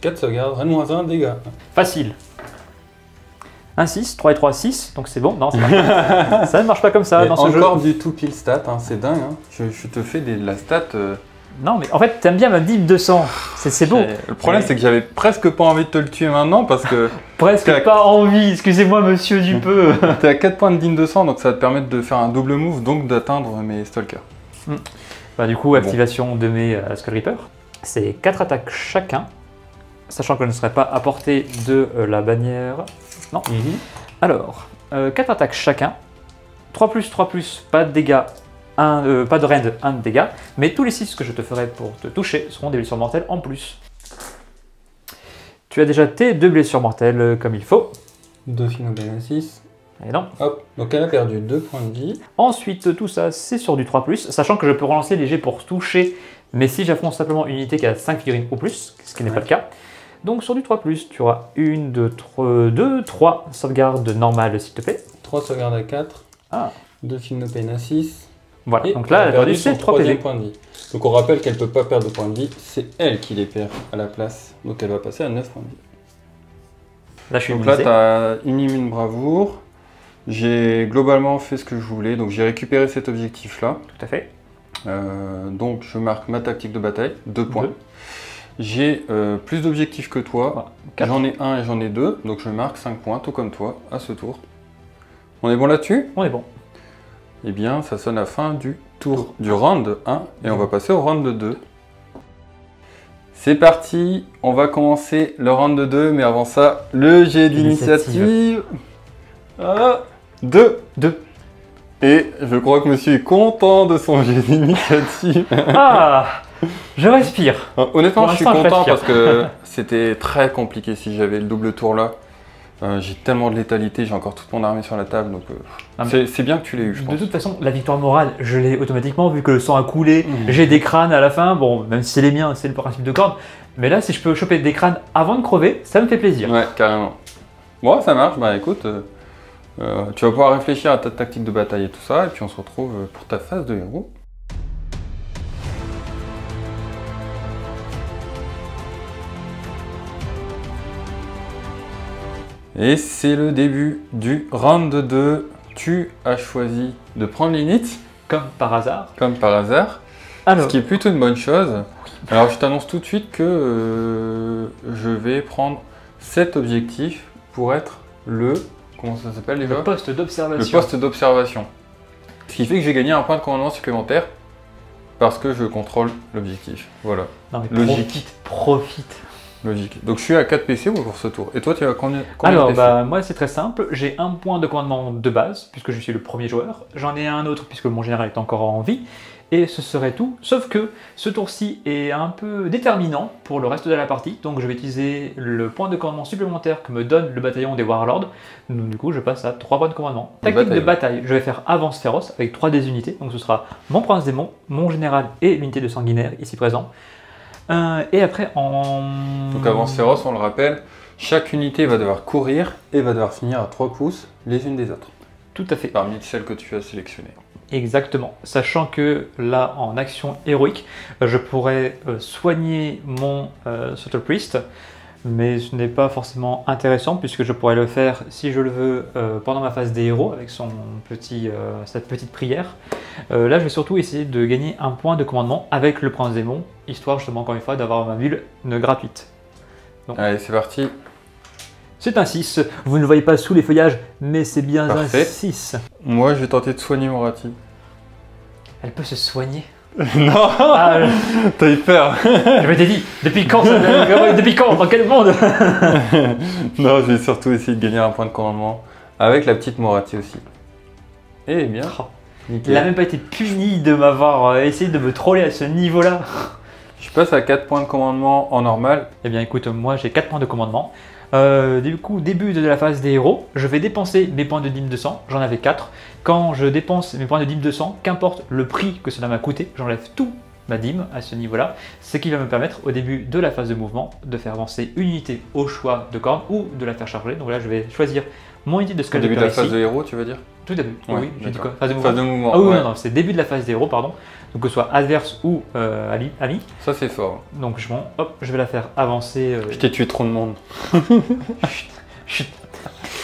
4 sauvegardes, Rennes-1, dégâts. Facile. 1, 6, 3 et 3, 6, donc c'est bon. Non, ça ne marche pas comme ça dans ce jeu. Encore du tout pile stat, hein, c'est dingue. Hein. Je te fais de la stat. Non, mais en fait, t'aimes bien ma Dîme de sang. C'est beau. Le problème, c'est que j'avais presque pas envie de te le tuer maintenant parce que. Presque pas envie, excusez-moi, monsieur Dupeux. T'es à 4 points de Dîme de sang, donc ça va te permettre de faire un double move, donc d'atteindre mes stalkers. Bah, du coup, activation de mes Skull Reaper. C'est 4 attaques chacun, sachant que je ne serai pas à portée de la bannière. Non. Alors, 4 attaques chacun, 3+, pas de dégâts, pas de rend, 1 de dégâts, mais tous les 6 que je te ferai pour te toucher seront des blessures mortelles en plus. Tu as déjà tes 2 blessures mortelles comme il faut. Dauphine au 6. Et non. Hop, donc elle a perdu 2 points de vie. Ensuite, tout ça, c'est sur du 3+, sachant que je peux relancer les jets pour toucher, mais si j'affronte simplement une unité qui a 5 figurines ou plus, ce qui n'est pas le cas. Donc sur du 3+, tu auras 1, 2, 3 sauvegardes normales s'il te plaît. 3 sauvegardes à 4. Dauphine no pain à 6. Voilà, donc là elle a perdu ses 3 PV. Points de vie. Donc on rappelle qu'elle ne peut pas perdre de points de vie, c'est elle qui les perd à la place. Donc elle va passer à 9 points de vie. Là je suis donc là tu as une bravoure. J'ai globalement fait ce que je voulais, donc j'ai récupéré cet objectif là. Tout à fait. Donc je marque ma tactique de bataille, 2 points. J'ai plus d'objectifs que toi, j'en ai 1 et j'en ai 2, donc je marque 5 points, tout comme toi, à ce tour. On est bon là-dessus? On est bon. Eh bien, ça sonne la fin du tour du round 1, et on va passer au round 2. C'est parti, on va commencer le round 2, mais avant ça, le jet d'initiative. 2. Et je crois que monsieur est content de son jet d'initiative. Je respire. Honnêtement, je suis content parce que c'était très compliqué si j'avais le double tour là. J'ai tellement de létalité, j'ai encore toute mon armée sur la table, donc c'est bien que tu l'aies eu, je pense. De toute façon, la victoire morale, je l'ai automatiquement vu que le sang a coulé, j'ai des crânes à la fin, bon, même si c'est les miens, c'est le principe de corde, mais là, si je peux choper des crânes avant de crever, ça me fait plaisir. Ouais, carrément. Bon, ça marche, bah écoute, tu vas pouvoir réfléchir à ta tactique de bataille et tout ça, et puis on se retrouve pour ta phase de héros. Et c'est le début du round 2. tu as choisi de prendre l'init, Comme par hasard. comme par hasard, Alors, ce qui est plutôt une bonne chose. Alors je t'annonce tout de suite que je vais prendre cet objectif pour être le... Comment ça s'appelle déjà? le poste Le d'observation. poste d'observation. Ce qui fait que j'ai gagné un point de commandement supplémentaire parce que je contrôle l'objectif. Voilà, Non mais Logique. profite. logique. Donc je suis à 4 PC pour ce tour. Et toi, tu as combien de Alors, PC? moi c'est très simple, j'ai un point de commandement de base, puisque je suis le premier joueur, j'en ai un autre puisque mon général est encore en vie, et ce serait tout, sauf que ce tour-ci est un peu déterminant pour le reste de la partie, donc je vais utiliser le point de commandement supplémentaire que me donne le bataillon des Warlords, donc du coup je passe à 3 points de commandement. Tactique de bataille, je vais faire avance féroce avec 3 des unités, donc ce sera mon prince démon, mon général et l'unité de sanguinaire ici présent. Et après en... Donc avance féroce, on le rappelle, chaque unité va devoir courir et va devoir finir à 3 pouces les unes des autres, Tout à fait. parmi celles que tu as sélectionnées. Exactement, sachant que là, en action héroïque, je pourrais soigner mon Subtle Priest, mais ce n'est pas forcément intéressant puisque je pourrais le faire, si je le veux, pendant ma phase des héros avec sa petite prière. Là, je vais surtout essayer de gagner un point de commandement avec le Prince Démon, histoire justement, encore une fois, d'avoir ma bulle gratuite. Allez, c'est parti. C'est un 6, vous ne le voyez pas sous les feuillages, mais c'est bien Parfait. un 6. Moi, je vais tenter de soigner Morati. Elle peut se soigner. Non, Ah, t'as eu peur. je m'étais dit, depuis quand depuis quand? Dans quel monde? Non, je vais surtout essayer de gagner un point de commandement avec la petite Morati aussi. Eh bien, Oh, nickel. il n'a même pas été puni de m'avoir essayé de me troller à ce niveau-là. Je passe à 4 points de commandement en normal. Eh bien écoute, moi j'ai 4 points de commandement. Du coup, début de la phase des héros, je vais dépenser mes points de dîme de sang, j'en avais 4. Quand je dépense mes points de dîme de sang, qu'importe le prix que cela m'a coûté, j'enlève tout ma dîme à ce niveau-là, ce qui va me permettre au début de la phase de mouvement de faire avancer une unité au choix de corne ou de la faire charger. Donc là, je vais choisir mon unité de Au Skull début de la phase ici. de héros, tu veux dire? Tout début, Ouais, oui, j'ai dit d'accord. quoi? Phase de mouvement. Phase de mouvement. Ah oui, ouais. non, c'est début de la phase des héros, pardon. Donc que ce soit adverse ou ami. Ça, c'est fort. Donc je vais la faire avancer. Je t'ai tué trop de monde. Chut.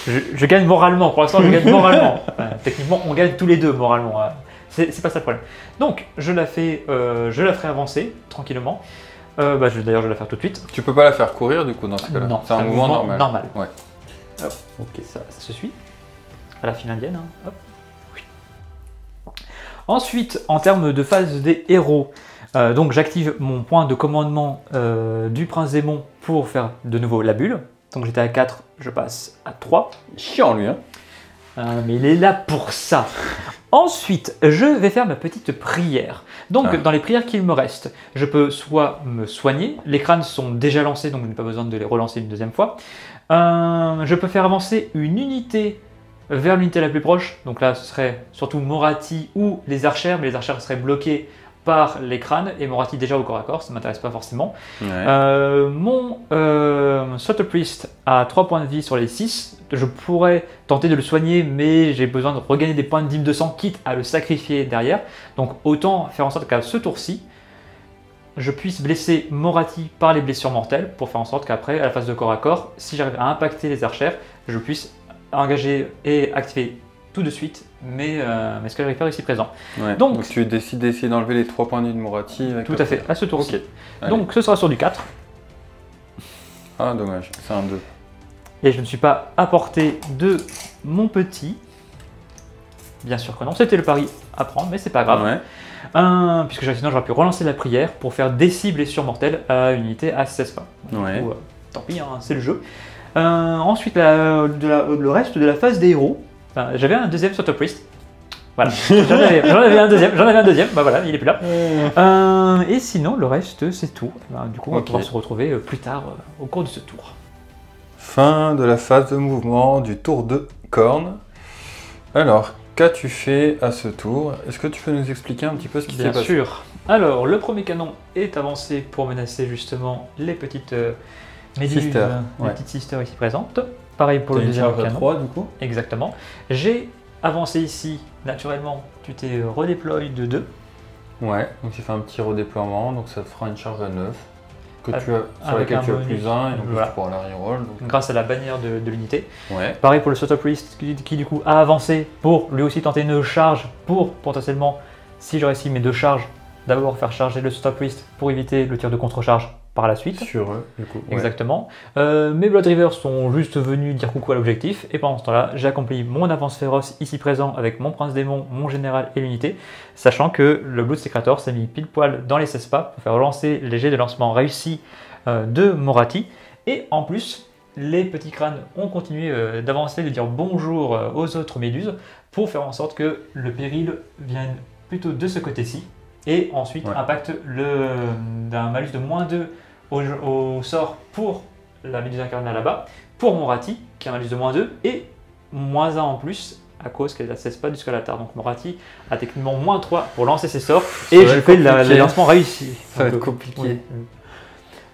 Je gagne moralement, pour l'instant je gagne moralement. Techniquement on gagne tous les deux moralement, c'est pas ça le problème. Donc je la ferai avancer tranquillement. D'ailleurs je vais la faire tout de suite. Tu peux pas la faire courir du coup dans ce cas-là. Non, c'est un mouvement normal. Ouais. Hop, ok, ça se suit. À la file indienne. Hein. Hop. Oui. Ensuite, en termes de phase des héros, donc j'active mon point de commandement du Prince Démon pour faire de nouveau la bulle. Donc j'étais à 4, je passe à 3. Chiant lui, hein. Mais il est là pour ça. Ensuite, je vais faire ma petite prière. Donc, dans les prières qu'il me reste, je peux soit me soigner. Les crânes sont déjà lancés, donc je n'ai pas besoin de les relancer une deuxième fois. Je peux faire avancer une unité vers l'unité la plus proche. Donc là, ce serait surtout Morati ou les archères, mais les archères seraient bloquées par les crânes et Morati déjà au corps à corps, ça ne m'intéresse pas forcément. Ouais. Mon Subtle Priest a 3 points de vie sur les 6. Je pourrais tenter de le soigner, mais j'ai besoin de regagner des points de dîme de sang, quitte à le sacrifier derrière. Donc autant faire en sorte qu'à ce tour-ci, je puisse blesser Morati par les blessures mortelles, pour faire en sorte qu'après, à la phase de corps à corps, si j'arrive à impacter les archères, je puisse engager et activer tout de suite mes Skullreapers ici présents. Ouais. Donc tu décides d'essayer d'enlever les 3 points de vie de Morati avec tout à fait, à ce tour-ci. Ok. Allez. Donc ce sera sur du 4. Ah dommage, c'est un 2. Et je ne suis pas à portée de mon petit. Bien sûr que non, c'était le pari à prendre, mais c'est pas grave. Ouais. Puisque sinon j'aurais pu relancer la prière pour faire des 6 blessures mortelles à une unité à 16 points. Ouais. Du coup, tant pis, hein, c'est le jeu. Ensuite, le reste de la phase des héros, j'avais un deuxième Subtle Priest. Voilà, j'en avais un deuxième, bah voilà, il est plus là. Et sinon, le reste, c'est tout. Du coup, on va pouvoir se retrouver plus tard au cours de ce tour. Fin de la phase de mouvement du tour de corne. Alors, qu'as-tu fait à ce tour? Est-ce que tu peux nous expliquer un petit peu ce qui s'est passé? Bien sûr. Alors, le premier canon est avancé pour menacer justement les petites méduses, les petites sisters ici présentes. Pareil pour le deuxième canon. 3 du coup. Exactement. J'ai avancé ici, naturellement, tu t'es redéployé de 2. Ouais, donc j'ai fait un petit redéploiement, donc ça te fera une charge à 9. Que tu as, sur avec laquelle un tu as bonus. plus 1 et donc Voilà. tu pourras la reroll. Donc... Grâce à la bannière de l'unité. Ouais. Pareil pour le Slaughter Priest qui du coup a avancé pour lui aussi tenter une charge pour potentiellement, si je réussis mes 2 charges, d'abord faire charger le Slaughter Priest pour éviter le tir de contre-charge par la suite. Sur eux, du coup. Ouais. Exactement. Mes Blood Rivers sont juste venus dire coucou à l'objectif et pendant ce temps-là, j'ai accompli mon avance féroce ici présent avec mon Prince Démon, mon Général et l'unité, sachant que le Blood Secretor s'est mis pile poil dans les 16 pas pour faire relancer les jets de lancement réussis de Moratti. Et en plus, les petits crânes ont continué d'avancer, de dire bonjour aux autres méduses pour faire en sorte que le péril vienne plutôt de ce côté-ci et ensuite impacte d'un malus de -2 au sort pour la méduse incarnée là-bas, pour Moratti qui a un malus de -2 et -1 en plus à cause qu'elle a 16 pas du Scalatar. Donc Moratti a techniquement -3 pour lancer ses sorts et je fais le lancement réussi. Ça va être compliqué. Oui.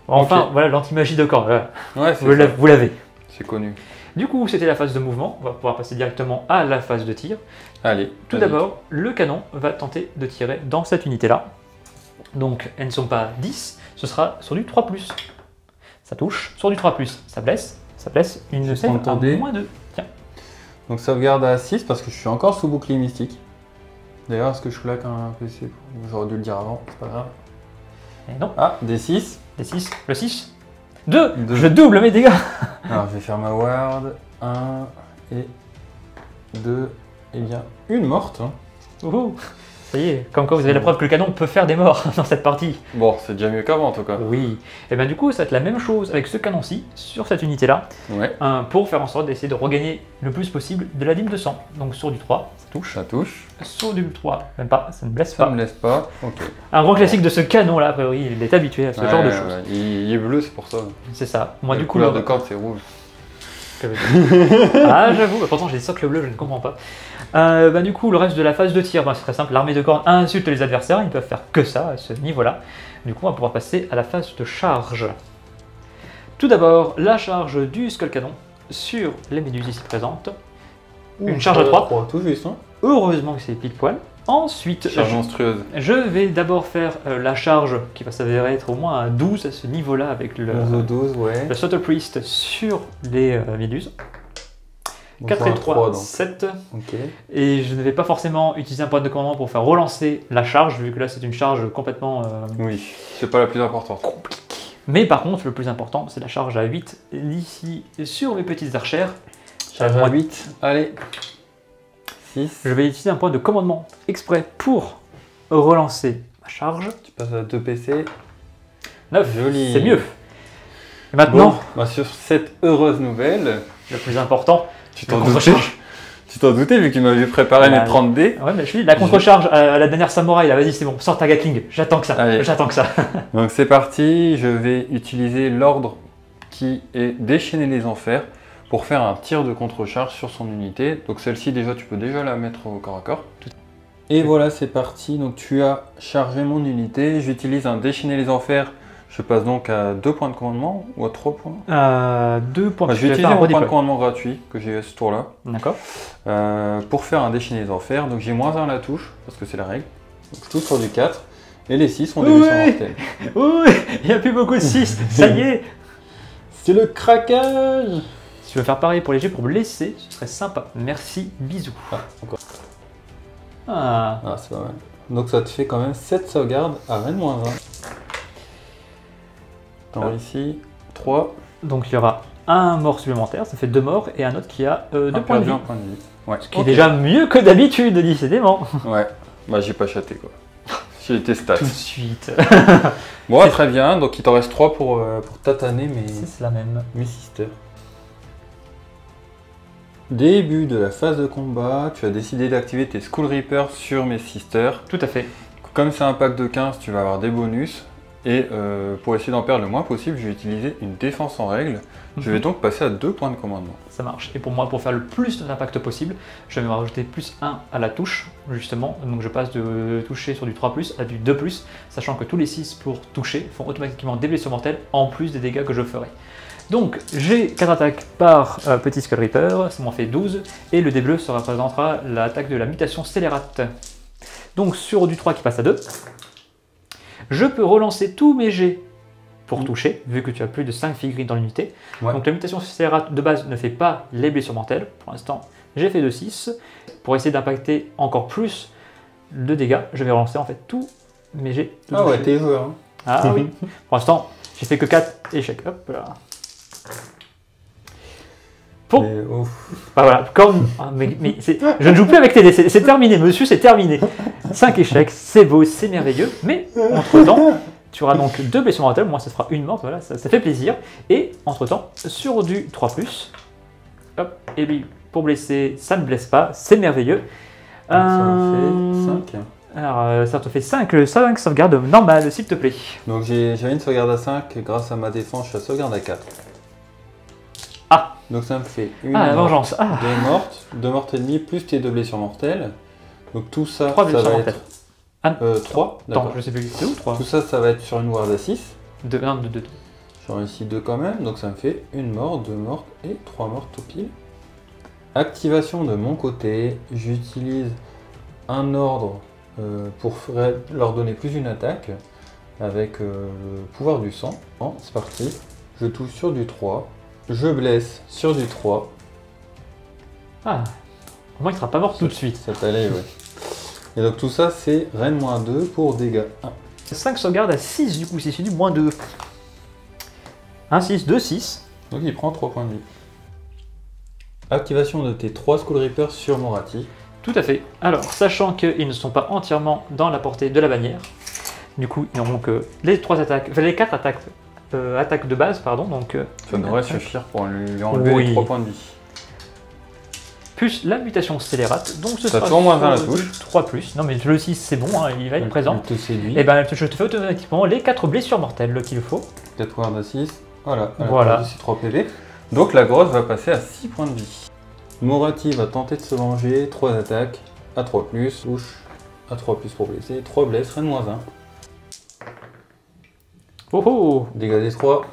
Enfin, Ok. voilà l'anti-magie de corps. Voilà. Ouais, c'est Vous l'avez. C'est connu. Du coup, c'était la phase de mouvement. On va pouvoir passer directement à la phase de tir. Allez. Tout d'abord, le canon va tenter de tirer dans cette unité-là. Donc, elles ne sont pas 10, ce sera sur du 3+. Ça touche. Sur du 3+, ça blesse. Ça blesse. Une save à entendez. -2. Tiens. Donc sauvegarde à 6 parce que je suis encore sous bouclier mystique. D'ailleurs, est-ce que je claque un PC? J'aurais dû le dire avant, c'est pas grave. Et non, Ah, des 6. des 6. Le 6. 2. Deux. Je double mes dégâts. Alors, je vais faire ma ward. 1 et 2. Et bien, une morte. Hein. Ouhou. Ça y est, comme quoi vous avez la preuve que le canon peut faire des morts dans cette partie. Bon, c'est déjà mieux qu'avant en tout cas. Oui. Et bien du coup, ça va être la même chose avec ce canon-ci, sur cette unité-là, Ouais, pour faire en sorte d'essayer de regagner le plus possible de la dîme de sang. Donc sur du 3, ça touche. ça touche. Sur du 3, même pas, ça ne blesse Ça pas. me laisse pas. Ok. Un grand classique de ce canon-là, a priori, il est habitué à ce genre de choses. Ouais, il est bleu, c'est pour ça. C'est ça. Moi, La du coup, couleur de corde, c'est rouge. Ah, j'avoue, pourtant j'ai des socles bleus, je ne comprends pas. Du coup, le reste de la phase de tir, c'est très simple. L'armée de cornes insulte les adversaires, ils peuvent faire que ça à ce niveau-là. Du coup, on va pouvoir passer à la phase de charge. Tout d'abord, la charge du Skull Canon sur les méduses ici présentes. Une charge à 3. Tout juste, hein. Heureusement que c'est pile poil. Ensuite, Charge monstrueuse. je vais d'abord faire la charge qui va s'avérer être au moins à 12 à ce niveau-là avec le 11 au 12, ouais. Slaughter Priest sur les méduses. Donc, 4 un et 3, 3, donc. 7. Ok. Et je ne vais pas forcément utiliser un point de commandement pour faire relancer la charge, vu que là c'est une charge complètement Oui, c'est pas la plus importante. compliquée. Mais par contre, le plus important, c'est la charge à 8 ici sur mes petites archères. Charge à 8. Allez. 6. Je vais utiliser un point de commandement exprès pour relancer ma charge. Tu passes à 2 PC. 9, Joli. c'est mieux. Et maintenant, Bon, bah sur cette heureuse nouvelle, le plus important, tu la t'en doutais, contre-charge. tu t'en doutais vu qu'il m'avait préparé Bah, mes 30 dés. Ouais, mais je suis la contre-charge à la dernière samouraï, là, vas-y, c'est bon, sors ta Gatling, j'attends que ça, Allez. j'attends que ça. Donc c'est parti, je vais utiliser l'ordre qui est déchaîner les enfers pour faire un tir de contre-charge sur son unité. Donc celle-ci déjà, tu peux déjà la mettre au corps à corps. Et voilà, c'est parti. Donc tu as chargé mon unité, j'utilise un déchaîner les enfers. Je passe donc à 2 points de commandement ou à 3 points. 2 points. Bah, je vais utiliser mon point de commandement gratuit que j'ai eu à ce tour-là. D'accord. Pour faire un déchaîner les enfers. Donc j'ai -1 à la touche, parce que c'est la règle. Donc je touche sur du 4. Et les 6 sont des blessures mortelles. Oui, il n'y a plus beaucoup de 6, ça y est. C'est le craquage. Si tu veux faire pareil pour les jets pour blesser, ce serait sympa. Merci, bisous. Ah, encore. Ah. Ah, c'est pas mal. Donc ça te fait quand même 7 sauvegardes à -1. Attends, ici, 3. Donc il y aura un mort supplémentaire, ça fait 2 morts, et un autre qui a 2 points de perdu, vie. un point de vie. Ouais. Ce qui est déjà mieux que d'habitude, décidément. Ouais, bah j'ai pas chaté quoi. J'ai été stats. Tout de suite. Bon, très bien, donc il t'en reste 3 pour tataner C'est la même. mes sisters. Début de la phase de combat, tu as décidé d'activer tes Skull Reapers sur mes sisters. Tout à fait. Comme c'est un pack de 15, tu vas avoir des bonus. Et pour essayer d'en perdre le moins possible, je vais utiliser une défense en règle. Je vais donc passer à 2 points de commandement. Ça marche. Et pour moi, pour faire le plus d'impact possible, je vais me rajouter +1 à la touche, justement. Donc je passe de toucher sur du 3+, à du 2+, sachant que tous les 6 pour toucher font automatiquement des blessures mortelles, en plus des dégâts que je ferai. Donc j'ai 4 attaques par petit Skull Reaper, ça m'en fait 12, et le dé bleu se représentera l'attaque de la mutation scélérate. Donc sur du 3 qui passe à 2, je peux relancer tous mes jets pour toucher, vu que tu as plus de 5 figurines dans l'unité. Ouais. Donc la mutation scélérate de base ne fait pas les blessures mortelles. Pour l'instant, j'ai fait de 6. Pour essayer d'impacter encore plus de dégâts, je vais relancer en fait tout, mais j'ai tout Ah ouais, touché. t'es joueur. Hein. Ah oui. Pour l'instant, j'ai fait que 4 échecs. Hop là. Pour... Mais, ouf. Bah voilà, comme... ah, je ne joue plus avec tes dés, c'est terminé, monsieur, c'est terminé. 5 échecs, c'est beau, c'est merveilleux, mais entre-temps, tu auras donc 2 blessures mortelles, moi ça sera une morte, voilà, ça fait plaisir. Et entre-temps, sur du 3+, hop, et lui, pour blesser, ça ne blesse pas, c'est merveilleux. Ça fait 5. Alors, ça te fait 5 sauvegardes normales, s'il te plaît. Donc j'avais une sauvegarde à 5, grâce à ma défense, je suis à sauvegarde à 4. Ah. Donc ça me fait une Ah, la morte, vengeance. Ah. 2 mortes et demie, plus tes 2 blessures mortelles. Donc tout ça, 3 ça blessures va mortelles. être... 3, Attends, d'accord. je sais plus, 2 ou 3 Tout ça, ça va être sur une ward à 6. 2, 1, 2, 2. J'en réussis 2 quand même, donc ça me fait une mort, 2 mortes et 3 mortes au pile. Activation de mon côté, j'utilise un ordre pour leur donner plus une attaque avec le pouvoir du sang. Bon, c'est parti, je touche sur du 3, je blesse sur du 3. Ah, au moins il sera pas mort tout de suite. Ça t'allait, ouais. Et donc tout ça, c'est Rennes -2 pour dégâts 1. 5 sauvegardes à 6 du coup, c'est du -2. 1, 6, 2, 6. Donc il prend 3 points de vie. Activation de tes 3 Skull Reapers sur Morati. Tout à fait. Alors, sachant qu'ils ne sont pas entièrement dans la portée de la bannière, du coup, ils n'auront que les 3 attaques, enfin les 4 attaques, attaques de base, pardon, donc... Ça devrait suffire pour lui enlever Oui. les 3 points de vie. Plus la mutation scélérate, donc ce Ça sera te fait moins 20 la sur touche. 3+. Non mais le 6 c'est bon, hein, il va être présent. Il te séduit. Et ben je te fais automatiquement les 4 blessures mortelles qu'il faut. 4 ward à 6. Voilà. Voilà. C'est 3 PV. Donc la grosse va passer à 6 points de vie. Morati va tenter de se venger. 3 attaques à 3+. Touche à 3+ pour blesser. 3 blesses. Rennes -1. Oh oh. Dégâts des 3.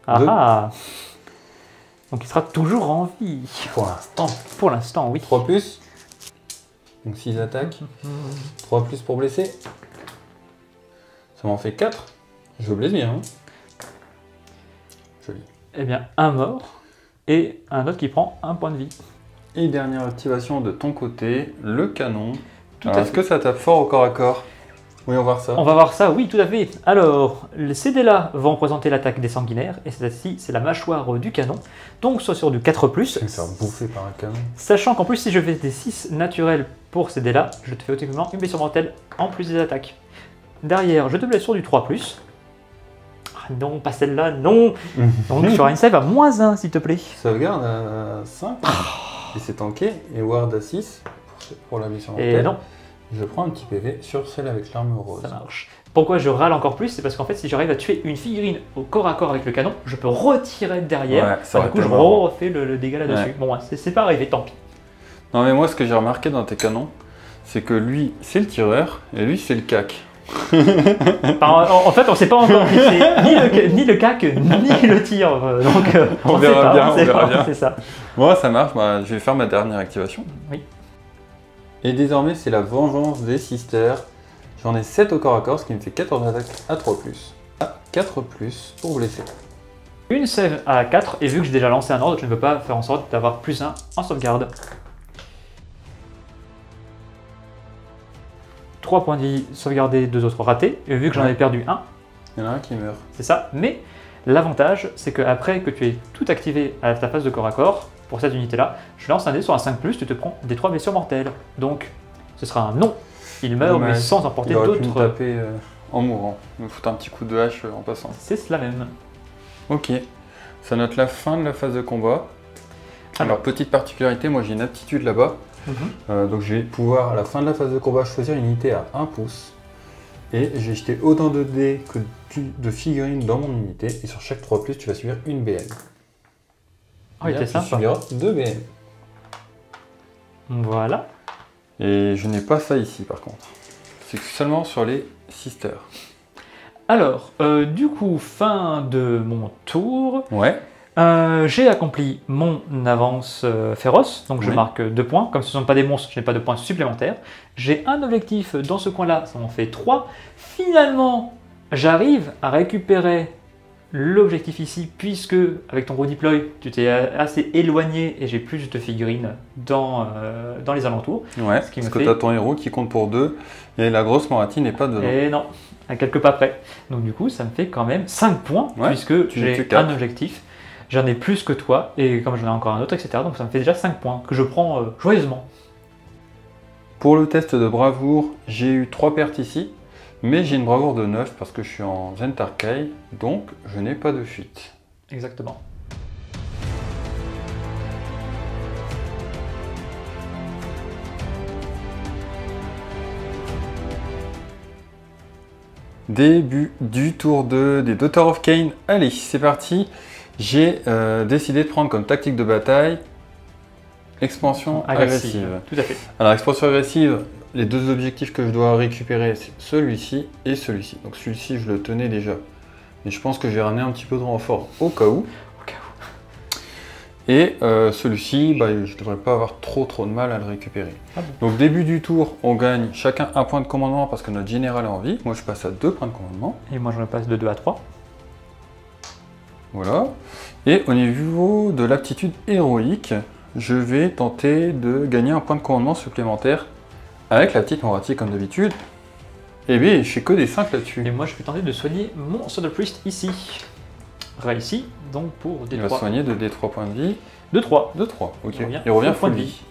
Ah Deux. ah. Donc il sera toujours en vie. Pour l'instant. Pour l'instant, oui. 3+. Donc 6 attaques. 3+ pour blesser. Ça m'en fait 4. Je blesse bien. Hein. Joli. Eh bien, un mort et un autre qui prend un point de vie. Et dernière activation de ton côté, le canon. Tout Alors, à est-ce fait. que ça tape fort au corps à corps? Oui, on va voir ça. On va voir ça, oui, tout à fait. Alors, ces dés-là vont représenter l'attaque des sanguinaires, et celle-ci, c'est la mâchoire du canon. Donc, soit sur du 4+, Je vais me faire bouffer par un canon. sachant qu'en plus, si je fais des 6 naturels pour ces dés-là, je te fais automatiquement une blessure mortelle en plus des attaques. Derrière, je te blesse sur du 3+. Ah non, pas celle-là, non. Donc, tu auras une save à -1, s'il te plaît. Sauvegarde à 5. Et c'est tanké. Et ward à 6 pour la mission Et mortelle. non, Je prends un petit PV sur celle avec l'arme rose. ça marche. Pourquoi je râle encore plus? C'est parce qu'en fait, si j'arrive à tuer une figurine au corps à corps avec le canon, je peux retirer derrière. Ouais, ça aurait du coup, été je marrant. refais le dégât là-dessus. Ouais. Bon, c'est pas arrivé, tant pis. Non mais moi ce que j'ai remarqué dans tes canons, c'est que lui c'est le tireur et lui c'est le cac. En fait, on sait pas encore si c'est ni le cac, ni le tir. Donc, On sait verra pas, bien, on sait on verra pas, bien. c'est ça. Moi ça marche, bah, je vais faire ma dernière activation. Oui. Et désormais c'est la vengeance des sisters. J'en ai 7 au corps à corps, ce qui me fait 14 attaques à 3+. À 4+ pour blesser. Une save à 4, et vu que j'ai déjà lancé un ordre, je ne peux pas faire en sorte d'avoir +1 en sauvegarde. 3 points de vie sauvegardés, 2 autres ratés, et vu que j'en Ouais. ai perdu 1, Il y en a un qui meurt. c'est ça. Mais l'avantage, c'est qu'après que tu aies tout activé à ta phase de corps à corps, pour cette unité-là, je lance un dé sur un 5+, tu te prends des 3 blessures mortelles. Donc, ce sera un non. Il meurt, Dommage. mais sans emporter Il aurait pu me d'autres. taper en mourant. Me foutre un petit coup de hache en passant. C'est cela même. Ok. Ça note la fin de la phase de combat. Alors petite particularité, moi j'ai une aptitude là-bas. Donc je vais pouvoir, à la fin de la phase de combat, choisir une unité à 1 pouce. Et j'ai jeté autant de dés que de figurines dans mon unité. Et sur chaque 3+, tu vas subir une BM. Ah, il était Tu sympa. subiras 2 BM. Voilà. Et je n'ai pas ça ici par contre. C'est seulement sur les sisters. Alors, du coup, fin de mon tour. Ouais. J'ai accompli mon avance féroce, donc je Oui. marque 2 points. Comme ce ne sont pas des monstres, je n'ai pas de points supplémentaires. J'ai un objectif dans ce coin-là, ça m'en fait 3. Finalement, J'arrive à récupérer l'objectif ici, puisque avec ton redeploy, tu t'es assez éloigné et j'ai plus de figurines dans les alentours. Ouais, Ce qui parce me que fait- tu as ton héros qui compte pour 2 et la grosse Moratti n'est pas dedans. Et non, à quelques pas près. Donc du coup, ça me fait quand même 5 points, Ouais, puisque tu n'es que j'ai quatre. un objectif. J'en ai plus que toi, et comme j'en ai encore un autre, etc. Donc ça me fait déjà 5 points, que je prends joyeusement. Pour le test de bravoure, j'ai eu 3 pertes ici, mais j'ai une bravoure de 9 parce que je suis en Zentarkai, donc je n'ai pas de fuite. Exactement. Début du tour 2 des Daughter of Cain. Allez, c'est parti. J'ai décidé de prendre comme tactique de bataille expansion agressive. Tout à fait. Alors, expansion agressive, les deux objectifs que je dois récupérer, c'est celui-ci et celui-ci. Donc celui-ci, je le tenais déjà. Mais je pense que je vais ramener un petit peu de renfort au cas où. Et celui-ci, bah, je ne devrais pas avoir trop de mal à le récupérer. Ah bon. Donc début du tour, on gagne chacun un point de commandement parce que notre général est en vie. Moi, je passe à 2 points de commandement. Et moi, je passe de 2 à 3. Voilà. Et au niveau de l'aptitude héroïque, je vais tenter de gagner un point de commandement supplémentaire avec la petite Moratti comme d'habitude. Et bien, je fais que des 5 là-dessus. Et moi, je vais tenter de soigner mon Sword of Priest ici. Réussi, donc pour D3. Il va soigner de D3 points de vie. De 3. De 3, ok. Il revient full vie.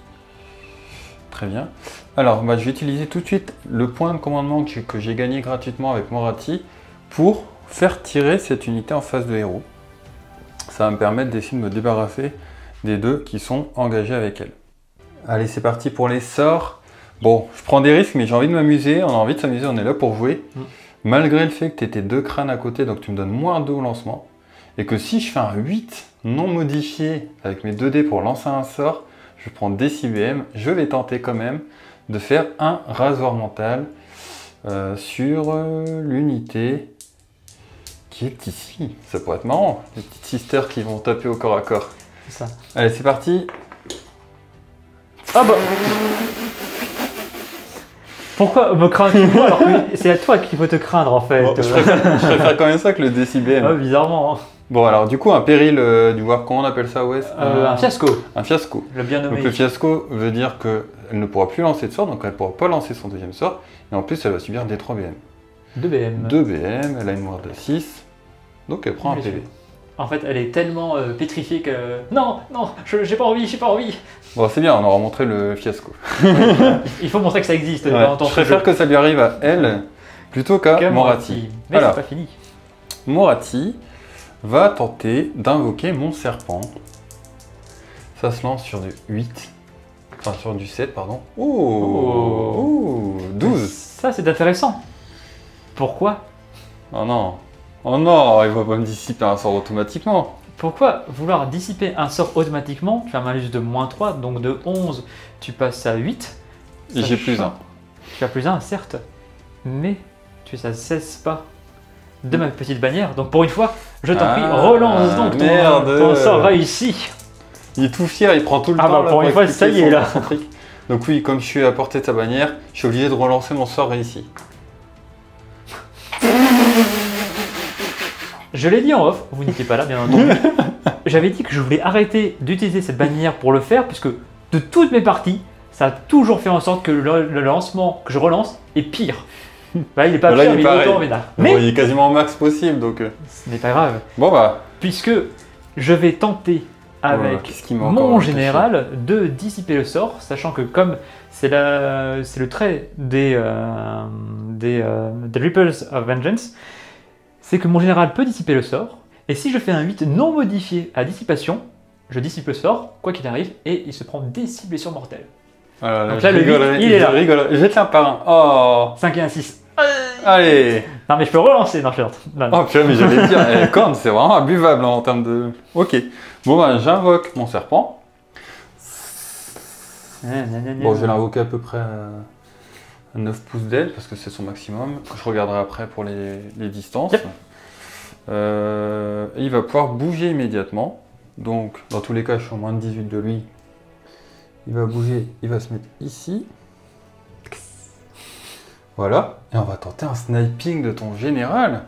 Très bien. Alors, bah, je vais utiliser tout de suite le point de commandement que j'ai gagné gratuitement avec Moratti pour faire tirer cette unité en face de héros. Ça va me permettre d'essayer de me débarrasser des deux qui sont engagés avec elle. Allez, c'est parti pour les sorts. Bon, je prends des risques, mais j'ai envie de m'amuser. On a envie de s'amuser, on est là pour jouer. Malgré le fait que tu aies tes 2 crânes à côté, donc tu me donnes moins 2 au lancement. Et que si je fais un 8 non modifié avec mes 2 dés pour lancer un sort, je prends DCBM, je vais tenter quand même de faire un rasoir mental sur l'unité qui est ici. Ça pourrait être marrant, les petites sisters qui vont taper au corps à corps. C'est ça. Allez, c'est parti. Ah bah Pourquoi me crains-tu moi alors que c'est à toi qu'il faut te craindre en fait. Bon, je préfère quand même ça que le DCBM. Ouais, bizarrement. Hein. Bon, alors du coup, un péril du War, comment on appelle ça, Wes? Un fiasco. Un fiasco. Le bien nommé. Donc le fiasco veut dire qu'elle ne pourra plus lancer de sort, donc elle ne pourra pas lancer son deuxième sort, et en plus elle va subir des 3 BM. 2 BM. 2 BM, elle a une noire de 6, donc elle prend un PV. En fait, elle est tellement pétrifiée que... Non, non, j'ai pas envie, j'ai pas envie. Bon, c'est bien, on aura montré le fiasco. Il faut montrer que ça existe. Ouais, Dans ton je préfère que ça lui arrive à elle, plutôt qu'à Moratti. Mais Alors, c'est pas fini. Moratti va tenter d'invoquer mon serpent. Ça se lance sur du 8. Enfin, sur du 7, pardon. Oh, 12. Ça, c'est intéressant. Pourquoi? Oh non. Oh non, il va pas me dissiper un sort automatiquement. Pourquoi vouloir dissiper un sort automatiquement? Tu as un malus de -3, donc de 11, tu passes à 8. Et j'ai plus 1. Tu as plus 1, certes. Mais tu ne cesse pas de ma petite bannière. Donc pour une fois, je t'en prie, relance donc ton sort réussi. Il est tout fier, il prend tout le temps. Ah bah pour une fois, ça y est là. Donc oui, comme je suis à portée de sa bannière, je suis obligé de relancer mon sort réussi. Je l'ai dit en off, vous n'étiez pas là bien entendu. J'avais dit que je voulais arrêter d'utiliser cette bannière pour le faire, puisque de toutes mes parties, ça a toujours fait en sorte que le lancement que je relance est pire. Bah, il est pas pire, mais il est autant vénard. Mais bon, il est quasiment au max possible, donc... Ce n'est pas grave. Bon bah... Puisque je vais tenter avec mon général de dissiper le sort, sachant que comme c'est le trait des Ripples of Vengeance, c'est que mon général peut dissiper le sort, et si je fais un 8 non modifié à dissipation, je dissipe le sort, quoi qu'il arrive, et il se prend des cibles blessures mortelles. Donc là, le 8, il est là. Jette un par un. Oh 5 et un 6. Allez. Non mais je peux relancer, non je suis Oh putain, mais j'allais dire, corne, c'est vraiment imbuvable en termes de... Ok. Bon bah, j'invoque mon serpent. Bon, je vais l'invoquer à peu près à 9 pouces d'aile, parce que c'est son maximum. Je regarderai après pour les distances. Yep. Il va pouvoir bouger immédiatement. Donc, dans tous les cas, je suis en moins de 18 de lui. Il va bouger, il va se mettre ici. Voilà. Et on va tenter un sniping de ton général.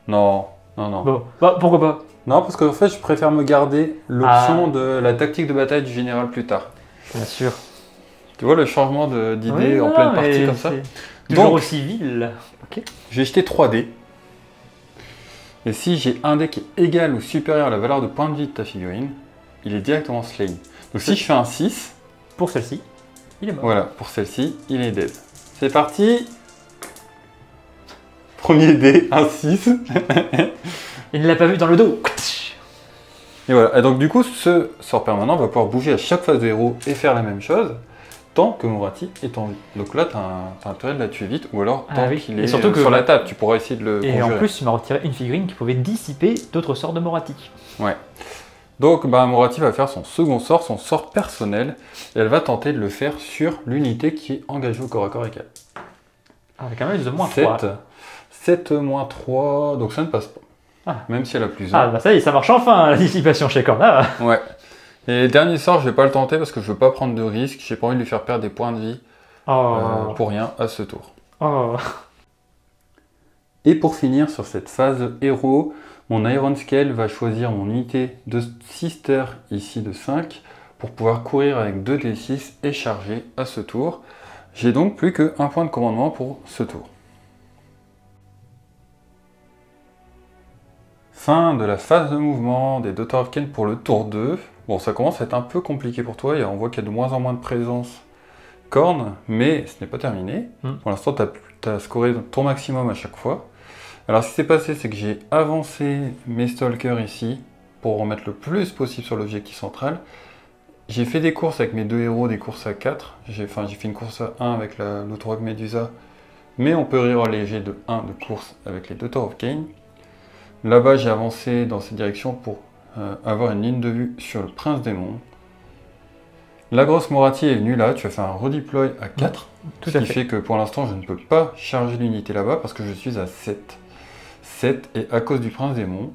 Non, non, non. Bon, bah pourquoi pas? Non, parce qu'en fait, je préfère me garder l'option de la tactique de bataille du général plus tard. Bien sûr. Tu vois le changement d'idée Oui, en non, pleine mais partie comme ça? c'est toujours Donc, aussi vil. Ok. je vais jeter 3 dés. Et si j'ai un dé qui est égal ou supérieur à la valeur de points de vie de ta figurine, il est directement slain. Donc si je fais un 6, Pour celle-ci, il est mort. voilà, pour celle-ci, il est dead. C'est parti. Premier dé, un 6. Il ne l'a pas vu dans le dos. Et voilà. Et donc du coup, ce sort permanent va pouvoir bouger à chaque phase de héros et faire la même chose, tant que Morati est en vie. Donc là, tu as intérêt de la tuer vite, ou alors tant qu'il est surtout que sur la table, tu pourras essayer de le Et conjurer. en plus, il m'a retiré une figurine qui pouvait dissiper d'autres sorts de Morati. Ouais. Donc bah, Morati va faire son second sort, son sort personnel, et elle va tenter de le faire sur l'unité qui est engagée au corps à corps avec elle. Avec un malus de moins 7, 3. 7 moins 3, donc ça ne passe pas. Ah. Même si elle a plus 1. Ah bah ça y est, ça marche enfin la dissipation chez Corna. Ouais. Et dernier sort, je vais pas le tenter parce que je veux pas prendre de risque, j'ai pas envie de lui faire perdre des points de vie pour rien à ce tour. Oh. Et pour finir sur cette phase héros, mon Iron Scale va choisir mon unité de Sister ici de 5 pour pouvoir courir avec 2d6 et charger à ce tour. J'ai donc plus qu'un point de commandement pour ce tour. Fin de la phase de mouvement des Daughter of Kain pour le tour 2. Bon, ça commence à être un peu compliqué pour toi, et on voit qu'il y a de moins en moins de présence corne, mais ce n'est pas terminé. Pour l'instant, tu as scoré ton maximum à chaque fois. Alors, ce qui s'est passé, c'est que j'ai avancé mes stalkers ici pour remettre le plus possible sur l'objectif central. J'ai fait des courses avec mes deux héros, des courses à 4. J'ai fait une course à 1 avec l'Outrog Medusa, mais on peut reléger de 1 de course avec les Daughter of Kain. Là-bas, j'ai avancé dans cette direction pour avoir une ligne de vue sur le Prince Démon. La grosse Morati est venue là, tu as fait un redeploy à 4, ce qui fait que pour l'instant, je ne peux pas charger l'unité là-bas parce que je suis à 7. 7, et à cause du Prince Démon,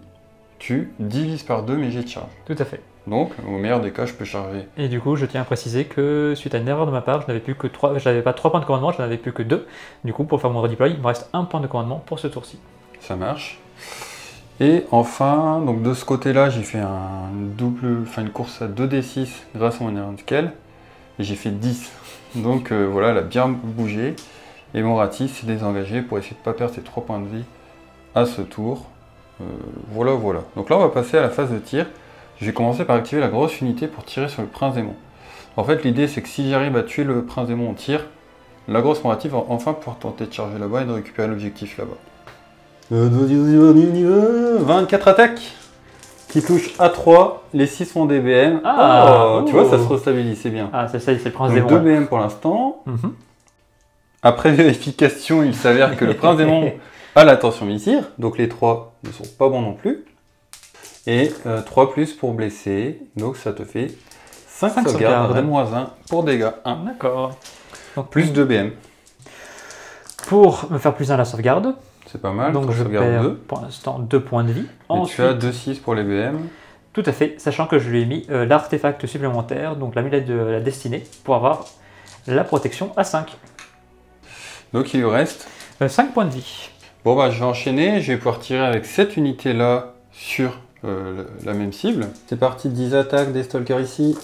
tu divises par 2 mes jets de charge. Tout à fait. Donc, au meilleur des cas, je peux charger. Et du coup, je tiens à préciser que suite à une erreur de ma part, je n'avais plus que 3, je n'avais pas 3 points de commandement, je n'en avais plus que 2. Du coup, pour faire mon redeploy, il me reste 1 point de commandement pour ce tour-ci. Ça marche. Et enfin, donc de ce côté-là, j'ai fait une course à 2d6 grâce à mon Iron Scale, et j'ai fait 10. Donc voilà, elle a bien bougé. Et Morati s'est désengagé pour essayer de ne pas perdre ses 3 points de vie à ce tour. Voilà. Donc là, on va passer à la phase de tir. Je vais commencer par activer la grosse unité pour tirer sur le Prince Démon. En fait, l'idée, c'est que si j'arrive à tuer le Prince Démon en tir, la grosse Morati va enfin pouvoir tenter de charger là-bas et de récupérer l'objectif là-bas. 24 attaques qui touchent à 3, les 6 font des BM. Tu vois, ça se restabilise, c'est bien. Ah, c'est ça, c'est le Prince Donc Démon. 2 BM pour l'instant. Après vérification, il s'avère que le Prince Démon a la tension missile, donc les 3 ne sont pas bons non plus. Et 3 plus pour blesser, donc ça te fait 5 sauvegardes à -1 pour dégâts 1. D'accord. Donc Plus 2 BM. pour me faire plus 1 à la sauvegarde, C'est pas mal, donc je sauvegarde perds 2. pour l'instant 2 points de vie. Et tu as 2-6 pour les BM. Tout à fait, sachant que je lui ai mis l'artefact supplémentaire, donc l'amulette de la destinée, pour avoir la protection à 5. Donc il lui reste 5 points de vie. Bon bah je vais enchaîner, je vais pouvoir tirer avec cette unité là sur la même cible. C'est parti, 10 attaques, des stalkers ici.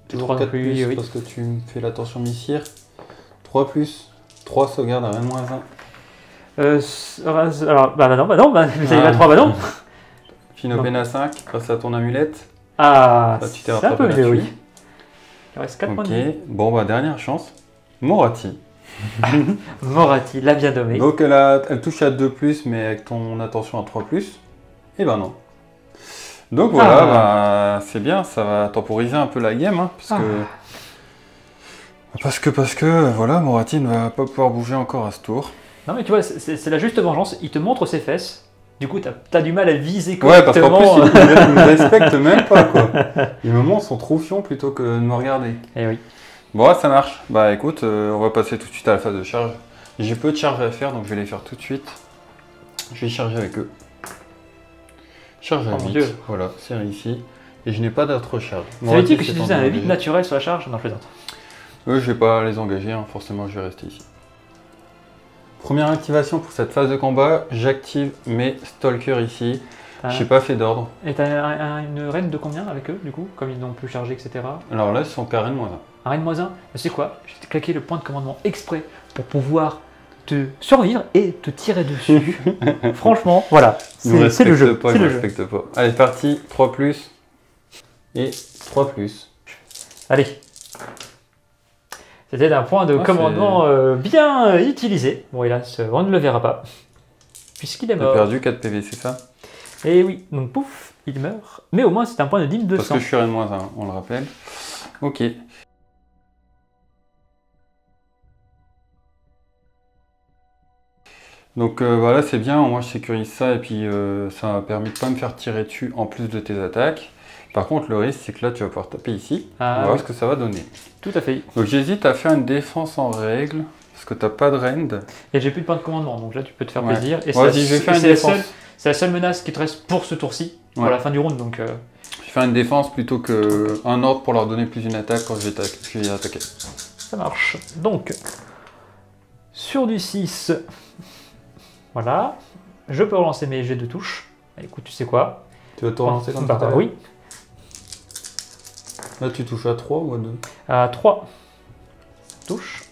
Toujours 3 4 plus, plus oui. parce que tu me fais la tension missile. 3 plus, 3 sauvegardes à -1. Alors, bah non, vous avez pas 3, bah non. Finopène à 5 grâce à ton amulette. Ah, Bah, tu t'es c'est un rattrapé peu mieux, là-dessus. oui. Il reste 4 points de vie. Ok, bon bah dernière chance. Morati. Morati, l'a bien nommé. Donc elle touche à 2 plus mais avec ton attention à 3 plus. Et ben non. Donc voilà, bah, c'est bien, ça va temporiser un peu la game, hein, parce que voilà, Morati ne va pas pouvoir bouger encore à ce tour. Non mais tu vois, c'est la juste vengeance, il te montre ses fesses, du coup t'as du mal à viser Ouais, parce correctement. qu'en plus il me respecte même pas, quoi. Il me montre son troufion plutôt que de me regarder. Eh oui. Bon, ça marche. Bah écoute, on va passer tout de suite à la phase de charge. J'ai peu de charges à faire, donc je vais les faire tout de suite. Je vais charger avec eux. Charge à 8, voilà, c'est ici. Et je n'ai pas d'autre charge. Ça veut dire que si tu faisais un 8 naturel sur la charge? Non, je plaisante. Eux, je vais pas les engager, hein. Forcément je vais rester ici. Première activation pour cette phase de combat, j'active mes stalkers ici. Je n'ai pas fait d'ordre. Et t'as une reine de combien avec eux, du coup, comme ils n'ont plus chargé, etc. Alors là, ils sont qu'à reine -1. Un reine -1, c'est quoi? J'ai claqué le point de commandement exprès pour pouvoir te survivre et te tirer dessus. Franchement, voilà, c'est le jeu. Je respecte pas. Allez, parti, 3+, et 3+. Allez. C'était un point de commandement bien utilisé. Bon, hélas, on ne le verra pas, puisqu'il est mort. T'as perdu 4 PV, c'est ça? Et oui, donc pouf, il meurt. Mais au moins, c'est un point de dîme 200. Parce que je suis reine -1, on le rappelle. Ok. Donc voilà, c'est bien, moi je sécurise ça et puis ça m'a permis de pas me faire tirer dessus en plus de tes attaques. Par contre, le risque, c'est que là, tu vas pouvoir taper ici. On va voir ce que ça va donner. Tout à fait. Donc j'hésite à faire une défense en règle, parce que tu n'as pas de rend. Et j'ai plus de points de commandement, donc là, tu peux te faire plaisir. Et vas-y, je vais faire une défense. C'est la seule menace qui te reste pour ce tour-ci, pour la fin du round. Donc, je vais faire une défense plutôt qu'un ordre pour leur donner plus d'une attaque quand je vais attaquer. Ça marche. Donc, sur du 6, voilà. Je peux relancer mes jets de touche. Écoute, tu sais quoi? Tu vas te relancer comme ça? Oui. Là, tu touches à 3 ou à 2? À 3. Touche.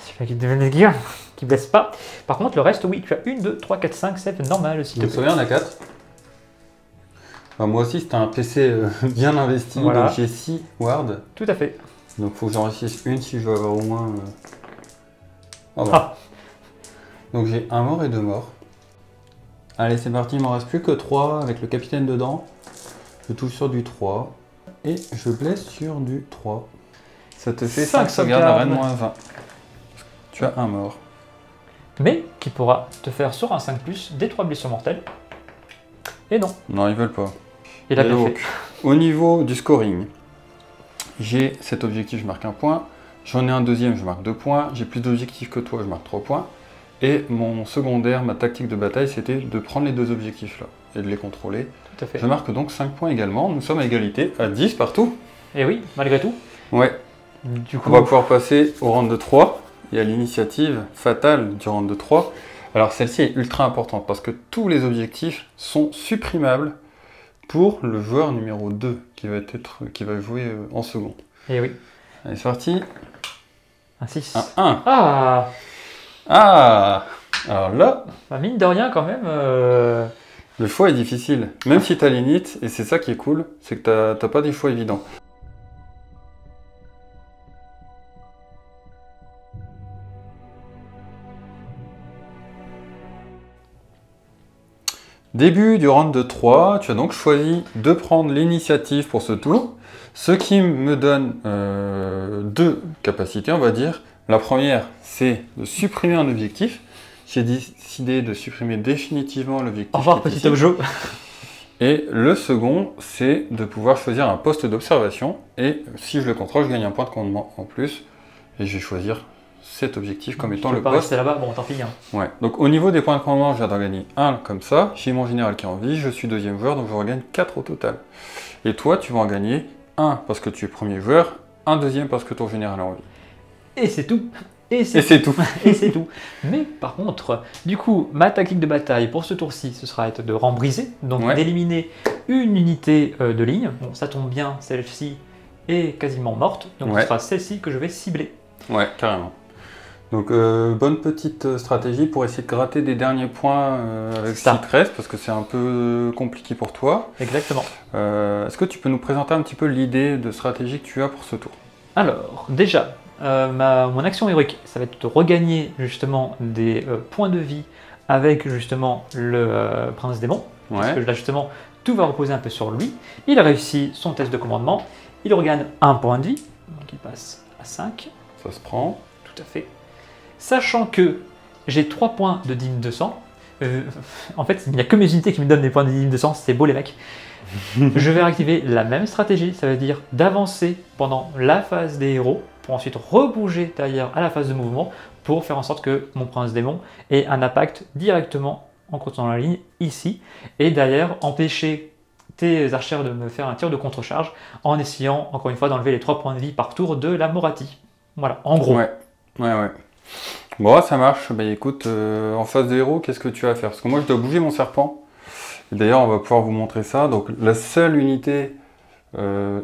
Celui-là qui devient des guerres, qui blesse pas. Par contre, le reste, oui, tu as 1, 2, 3, 4, 5, 7, normal aussi. Je me souviens, on a 4. Enfin, moi aussi, c'était un PC bien investi, voilà. Donc j'ai 6 wards. Tout à fait. Donc il faut que j'en réussisse une si je veux avoir au moins... Oh, voilà. Donc j'ai un mort et 2 morts. Allez, c'est parti, il m'en reste plus que 3 avec le capitaine dedans. Je touche sur du 3 et je blesse sur du 3. Ça te fait 5 sauvegardes à reine -20. Tu as un mort. Mais qui pourra te faire sur un 5+, des 3 blessures mortelles. Et non. Non, ils veulent pas. Il a bien fait. Au niveau du scoring, j'ai cet objectif, je marque 1 point. J'en ai un deuxième, je marque 2 points. J'ai plus d'objectifs que toi, je marque 3 points. Et mon secondaire, ma tactique de bataille, c'était de prendre les 2 objectifs là et de les contrôler. Tout à fait. Je marque donc 5 points également. Nous sommes à égalité, à 10 partout. Et oui, malgré tout. Ouais. Du coup, on va pouvoir passer au round de 3 et à l'initiative fatale du round de 3. Alors celle-ci est ultra importante parce que tous les objectifs sont supprimables pour le joueur numéro 2 qui va jouer en second. Et oui. Allez, c'est parti. Un 6. Un 1. Ah. Ah. Alors là... Bah, mine de rien quand même... Le choix est difficile. Même si tu as l'init, et c'est ça qui est cool, c'est que t'as pas des choix évidents. Début du round de 3, tu as donc choisi de prendre l'initiative pour ce tour, ce qui me donne 2 capacités, on va dire. La première, c'est de supprimer un objectif. J'ai décidé de supprimer définitivement l'objectif. Au revoir, petit objet. Et le second, c'est de pouvoir choisir un poste d'observation. Et si je le contrôle, je gagne un point de commandement en plus. Et je vais choisir cet objectif comme étant le poste. Rester là-bas, bon, tant pis. Hein. Ouais. Donc au niveau des points de commandement, je viens d'en gagner un comme ça. J'ai mon général qui est en vie, je suis deuxième joueur, donc je regagne 4 au total. Et toi, tu vas en gagner un parce que tu es premier joueur, un deuxième parce que ton général est en vie. Et c'est tout. Et c'est tout. Et c'est tout. Mais par contre, du coup, ma tactique de bataille pour ce tour-ci, ce sera de rembriser, donc d'éliminer une unité de ligne. Bon, ça tombe bien, celle-ci est quasiment morte, donc ce sera celle-ci que je vais cibler. Ouais, carrément. Donc, bonne petite stratégie pour essayer de gratter des derniers points avec ce qui te reste, parce que c'est un peu compliqué pour toi. Exactement. Est-ce que tu peux nous présenter un petit peu l'idée de stratégie que tu as pour ce tour? Alors, déjà, mon action héroïque, ça va être de regagner justement des points de vie avec justement le prince démon. Parce que là justement, tout va reposer un peu sur lui. Il a réussi son test de commandement, il regagne un point de vie, donc il passe à 5. Ça se prend. Tout à fait. Sachant que j'ai 3 points de dîme 200, en fait il n'y a que mes unités qui me donnent des points de dîme 200, c'est beau les mecs. Je vais activer la même stratégie, ça veut dire d'avancer pendant la phase des héros, pour ensuite rebouger derrière à la phase de mouvement, pour faire en sorte que mon prince démon ait un impact directement en continuant la ligne ici, et derrière empêcher tes archères de me faire un tir de contre-charge en essayant encore une fois d'enlever les 3 points de vie par tour de la Morathi. Voilà, en gros. Ouais. Bon, ça marche. Bah écoute, en phase de héros, qu'est-ce que tu vas faire? Parce que moi, je dois bouger mon serpent. Et d'ailleurs, on va pouvoir vous montrer ça. Donc, la seule unité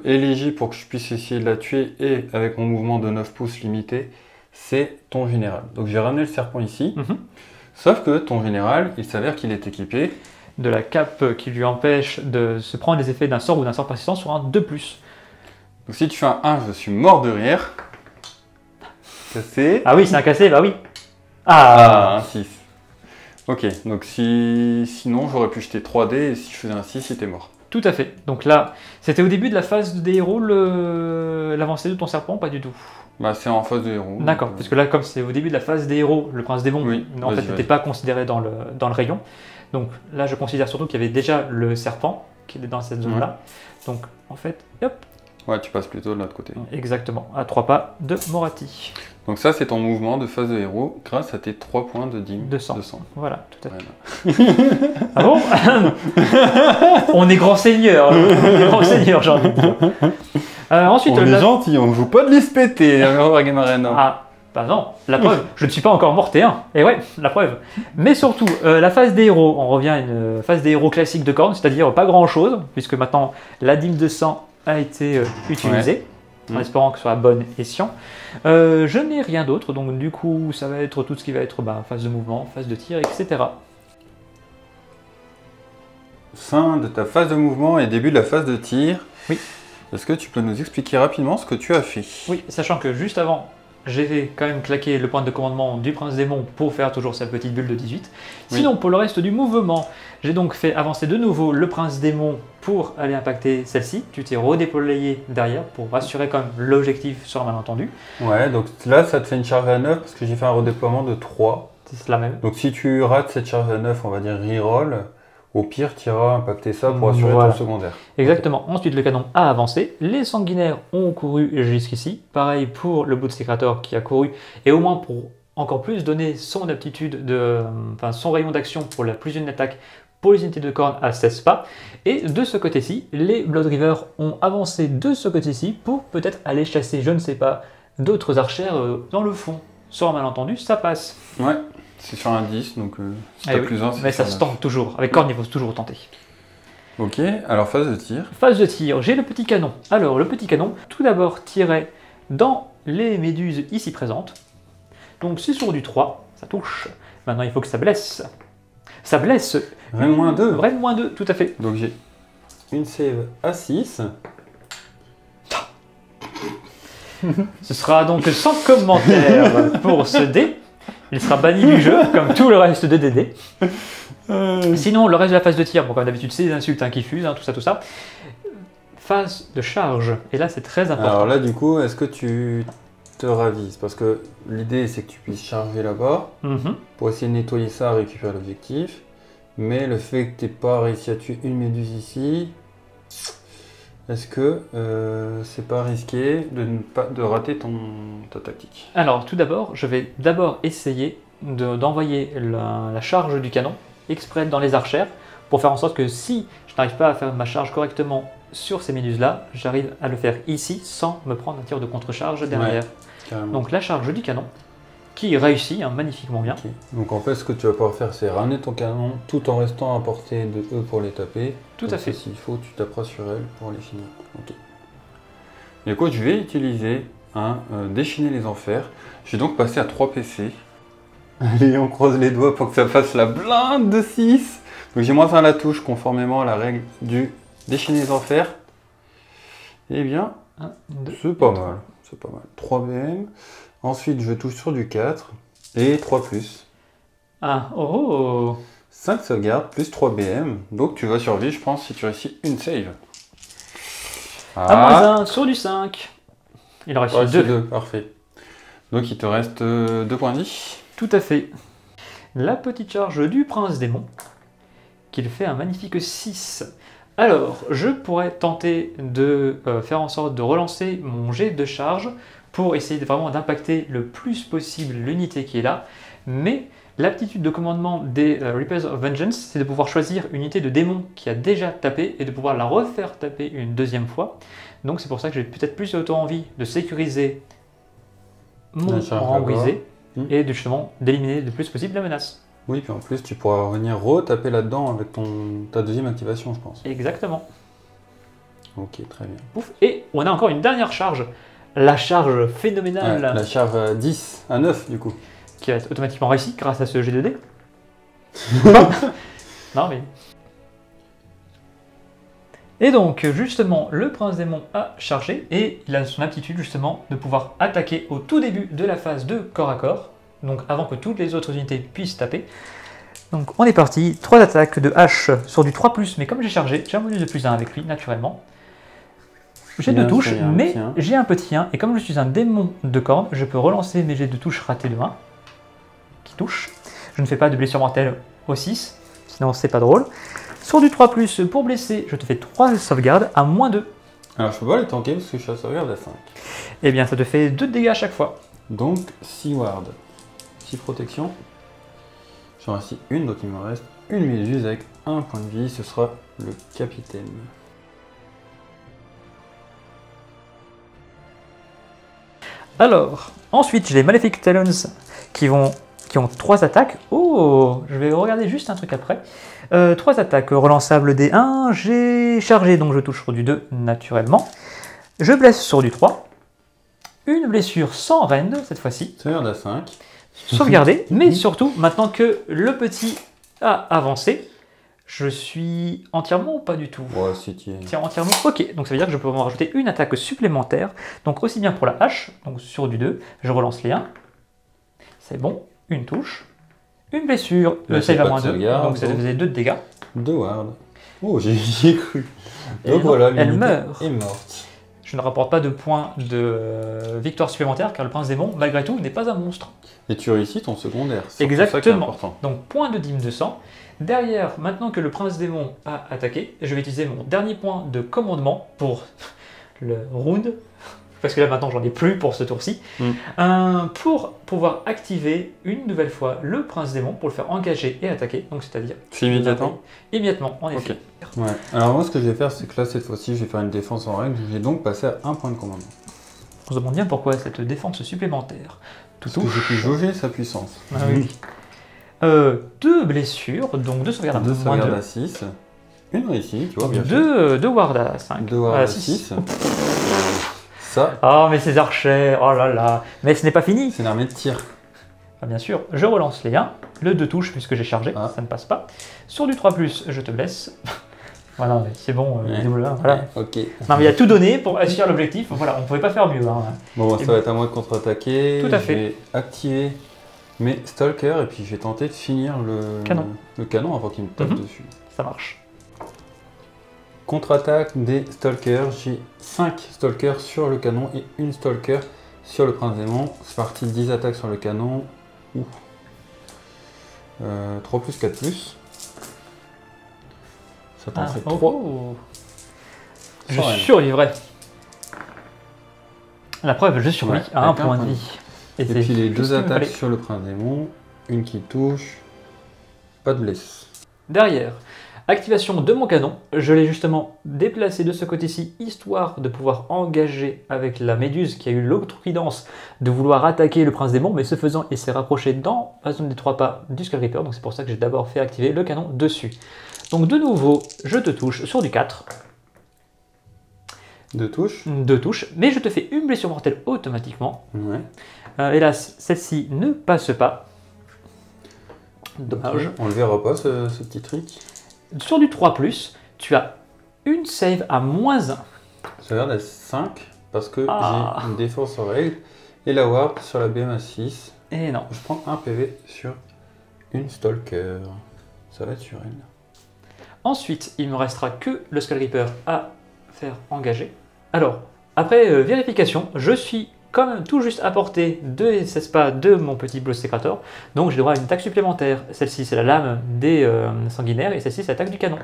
éligible pour que je puisse essayer de la tuer et avec mon mouvement de 9 pouces limité, c'est ton général. Donc, j'ai ramené le serpent ici. Sauf que ton général, il s'avère qu'il est équipé de la cape qui lui empêche de se prendre les effets d'un sort ou d'un sort persistant sur un 2+. Donc si tu fais un 1, je suis mort de rire. Cassé. Ah oui, c'est un cassé, bah oui. Ah, un 6. Ok, donc sinon j'aurais pu jeter 3 dés et si je faisais un 6, il était mort. Tout à fait. Donc là, c'était au début de la phase des héros, l'avancée de ton serpent, pas du tout. Bah c'est en phase de héros. D'accord, parce que là, comme c'est au début de la phase des héros, le prince démon, Oui, en fait, n'était pas considéré dans le rayon. Donc là, je considère surtout qu'il y avait déjà le serpent qui était dans cette zone-là. Donc en fait, hop. Ouais, tu passes plutôt de l'autre côté. Exactement, à 3 pas de Moratti. Donc ça, c'est ton mouvement de phase de héros grâce à tes 3 points de dîme de sang. Voilà, tout à fait. Ah bon? On est grand seigneur, on est grand seigneur, j'ai envie de dire. Ensuite, on est gentil, on ne joue pas de l'ISPT, Wargame Arena. Ah, bah non, la preuve, je ne suis pas encore morté, hein. Et ouais, la preuve. Mais surtout, la phase des héros, on revient à une phase des héros classique de Khorne, c'est-à-dire pas grand-chose, puisque maintenant la dîme de sang a été utilisée. En espérant que ce soit bon escient. Je n'ai rien d'autre, donc du coup, ça va être tout ce qui va être phase de mouvement, phase de tir, etc. Fin de ta phase de mouvement et début de la phase de tir. Oui. Est-ce que tu peux nous expliquer rapidement ce que tu as fait? Oui, sachant que juste avant, j'ai quand même claqué le point de commandement du prince démon pour faire toujours sa petite bulle de 18. Sinon, oui. Pour le reste du mouvement, j'ai donc fait avancer de nouveau le prince démon pour aller impacter celle-ci. Tu t'es redéployé derrière pour assurer quand même l'objectif sur un malentendu. Ouais, donc là, ça te fait une charge à 9 parce que j'ai fait un redéploiement de 3. C'est la même. Donc si tu rates cette charge à 9, on va dire reroll. Au pire, tu iras impacter ça pour assurer ton secondaire. Exactement. Okay. Ensuite, le canon a avancé. Les sanguinaires ont couru jusqu'ici. Pareil pour le Bootsekrator qui a couru. Et au moins pour encore plus donner son aptitude, son rayon d'action pour la plus d'une attaque pour les unités de Khorne à 16 pas. Et de ce côté-ci, les Blood River ont avancé de ce côté-ci pour peut-être aller chasser, je ne sais pas, d'autres archères dans le fond. Sur un malentendu, ça passe. Ouais. C'est sur un 10, donc si t'as plus 1, c'est mais ça se tente toujours. Avec Khorne, il faut toujours tenter. Ok, alors phase de tir. Phase de tir, j'ai le petit canon. Alors, le petit canon, tout d'abord, tirait dans les méduses ici présentes. Donc, c'est sur du 3, ça touche. Maintenant, il faut que ça blesse. Ça blesse. Rennes-2. Rennes-2, tout à fait. Donc, j'ai une save à 6. Ce sera donc sans commentaire pour ce dé. Il sera banni du jeu, comme tout le reste des DD. Sinon, le reste de la phase de tir, bon, comme d'habitude, c'est des insultes qui fusent, tout ça, tout ça. Phase de charge, et là, c'est très important. Alors là, du coup, est-ce que tu te ravises? Parce que l'idée, c'est que tu puisses charger là-bas, pour essayer de nettoyer ça, récupérer l'objectif. Mais le fait que tu n'aies pas réussi à tuer une méduse ici, est-ce que c'est pas risqué de rater ta tactique? Alors, tout d'abord, je vais d'abord essayer d'envoyer la charge du canon exprès dans les archères pour faire en sorte que si je n'arrive pas à faire ma charge correctement sur ces méduses-là, j'arrive à le faire ici sans me prendre un tir de contre-charge derrière. Ouais, donc la charge du canon qui réussit magnifiquement bien. Okay. Donc en fait, ce que tu vas pouvoir faire, c'est ramener ton canon tout en restant à portée de eux pour les taper. Tout à fait. S'il faut, tu taperas sur elle pour les finir. Ok. Et écoute, je vais utiliser un déchaîner les enfers. Je vais donc passer à 3 PC. Allez, on croise les doigts pour que ça fasse la blinde de 6. Donc j'ai -1 à la touche conformément à la règle du déchaîner les enfers. Eh bien, c'est pas mal. C'est pas mal. 3 BM. Ensuite, je touche sur du 4 et 3+. Ah, oh 5 sauvegardes plus 3 BM. Donc tu vas survivre, je pense, si tu réussis une save. Ah. À -1 sur du 5. Il en reste 2. Parfait. Donc il te reste 2 points de vie. Tout à fait. La petite charge du prince démon, qu'il fait un magnifique 6. Alors, je pourrais tenter de faire en sorte de relancer mon jet de charge pour essayer vraiment d'impacter le plus possible l'unité qui est là. Mais l'aptitude de commandement des Reapers of Vengeance, c'est de pouvoir choisir une unité de démon qui a déjà tapé et de pouvoir la refaire taper une deuxième fois. Donc c'est pour ça que j'ai peut-être plus autant envie de sécuriser mon rang brisé et justement d'éliminer le plus possible la menace. Oui, puis en plus, tu pourras revenir re-taper là-dedans avec ta deuxième activation, je pense. Exactement. Ok, très bien. Ouf. Et on a encore une dernière charge, la charge phénoménale. La charge 10 à 9, du coup. Qui va être automatiquement réussie grâce à ce G2D. Non mais... Et donc, justement, le prince démon a chargé et il a son aptitude, justement, de pouvoir attaquer au tout début de la phase de corps à corps, donc avant que toutes les autres unités puissent taper. Donc, on est parti, 3 attaques de hache sur du 3+, mais comme j'ai chargé, j'ai un bonus de +1 avec lui, naturellement. J'ai 2 touches, mais j'ai un petit 1, et comme je suis un démon de corne, je peux relancer mes jets de touche ratés de 1, qui touche. Je ne fais pas de blessure mortelle au 6, sinon c'est pas drôle. Sur du 3+, pour blesser, je te fais 3 sauvegardes à -2. Alors je peux pas les tanker parce que je suis à sauvegarde à 5. Eh bien ça te fait 2 de dégâts à chaque fois. Donc 6 ward, 6 protection. J'en ai ainsi une, donc il me reste une méduse avec un point de vie, ce sera le capitaine. Alors, ensuite j'ai les Malefic Talons qui ont 3 attaques. Oh, je vais regarder juste un truc après. 3 attaques relançables des 1, j'ai chargé, donc je touche sur du 2 naturellement. Je blesse sur du 3. Une blessure sans rend cette fois-ci. Sauvegarde à 5. Sauvegardé, mais surtout, maintenant que le petit a avancé, je suis entièrement ou pas du tout? Ouais, si tu es. Tiens, entièrement. Ok, donc ça veut dire que je peux en rajouter une attaque supplémentaire. Donc aussi bien pour la hache, donc sur du 2, je relance les 1. C'est bon, une touche. Une blessure, save à -2, donc ça faisait 2 de dégâts. 2 ward. Oh, j'y ai cru. Donc voilà, elle meurt. Est morte. Je ne rapporte pas de points de victoire supplémentaire car le prince démon, malgré tout, n'est pas un monstre. Et tu réussis ton secondaire. Exactement. Donc point de dîme de sang. Derrière, maintenant que le prince démon a attaqué, je vais utiliser mon dernier point de commandement pour le round. Parce que là maintenant j'en ai plus pour ce tour-ci, pour pouvoir activer une nouvelle fois le prince démon pour le faire engager et attaquer, donc c'est-à-dire... C'est immédiatement? Immédiatement, en effet. Ouais. Alors moi ce que je vais faire, c'est que là cette fois-ci je vais faire une défense en règle, je vais donc passer à un point de commandement. On se demande bien pourquoi cette défense supplémentaire. Parce que j'ai pu jauger sa puissance. Ah, oui. 2 blessures, donc 2 sauvegardes à sauvegardes à 6. Une réussie, tu vois bien. 2 wards à 5. 2 wards à 6. Ça. Oh mais ces archers, oh là là. Mais ce n'est pas fini. C'est une armée de tir. Ah, bien sûr, je relance les 1. Le 2 touches puisque j'ai chargé, ça ne passe pas. Sur du 3+, je te blesse. Voilà, mais c'est bon, voilà. Ok. Non mais il a tout donné pour assurer l'objectif, voilà, on ne pouvait pas faire mieux. Hein. Bon, ça va être à moi de contre-attaquer. Tout à fait. Je vais activer mes stalkers et puis je vais tenter de finir le canon avant qu'il me tape dessus. Ça marche. Contre-attaque des stalkers, j'ai 5 stalkers sur le canon et une stalker sur le prince démon. C'est parti, 10 attaques sur le canon. 3+, 4+. Ça t'en fait 3. Je survivrai. La preuve, je survis à un point de vie. Et puis les 2 attaques sur le prince démon. Une qui touche. Pas de blesse. Derrière, activation de mon canon. Je l'ai justement déplacé de ce côté-ci, histoire de pouvoir engager avec la méduse qui a eu l'outrecuidance de vouloir attaquer le prince démon, mais ce faisant, il s'est rapproché dans la zone des 3 pas du Skull Reaper, donc c'est pour ça que j'ai d'abord fait activer le canon dessus. Donc de nouveau, je te touche sur du 4. 2 touches. 2 touches, mais je te fais une blessure mortelle automatiquement. Ouais. Hélas, celle-ci ne passe pas. Dommage. On le verra pas ce petit truc. Sur du 3+, tu as une save à -1. Ça regarde à 5 parce que j'ai une défense en règle et la warp sur la BM à 6. Et non. Je prends un PV sur une stalker. Ça va être sur elle. Ensuite, il me restera que le Skull Reaper à faire engager. Alors, après vérification, je suis quand même tout juste à portée de 16 pas de mon petit Blood Secretor, donc j'ai droit à une attaque supplémentaire. Celle-ci, c'est la lame des sanguinaires, et celle-ci, c'est l'attaque du canon.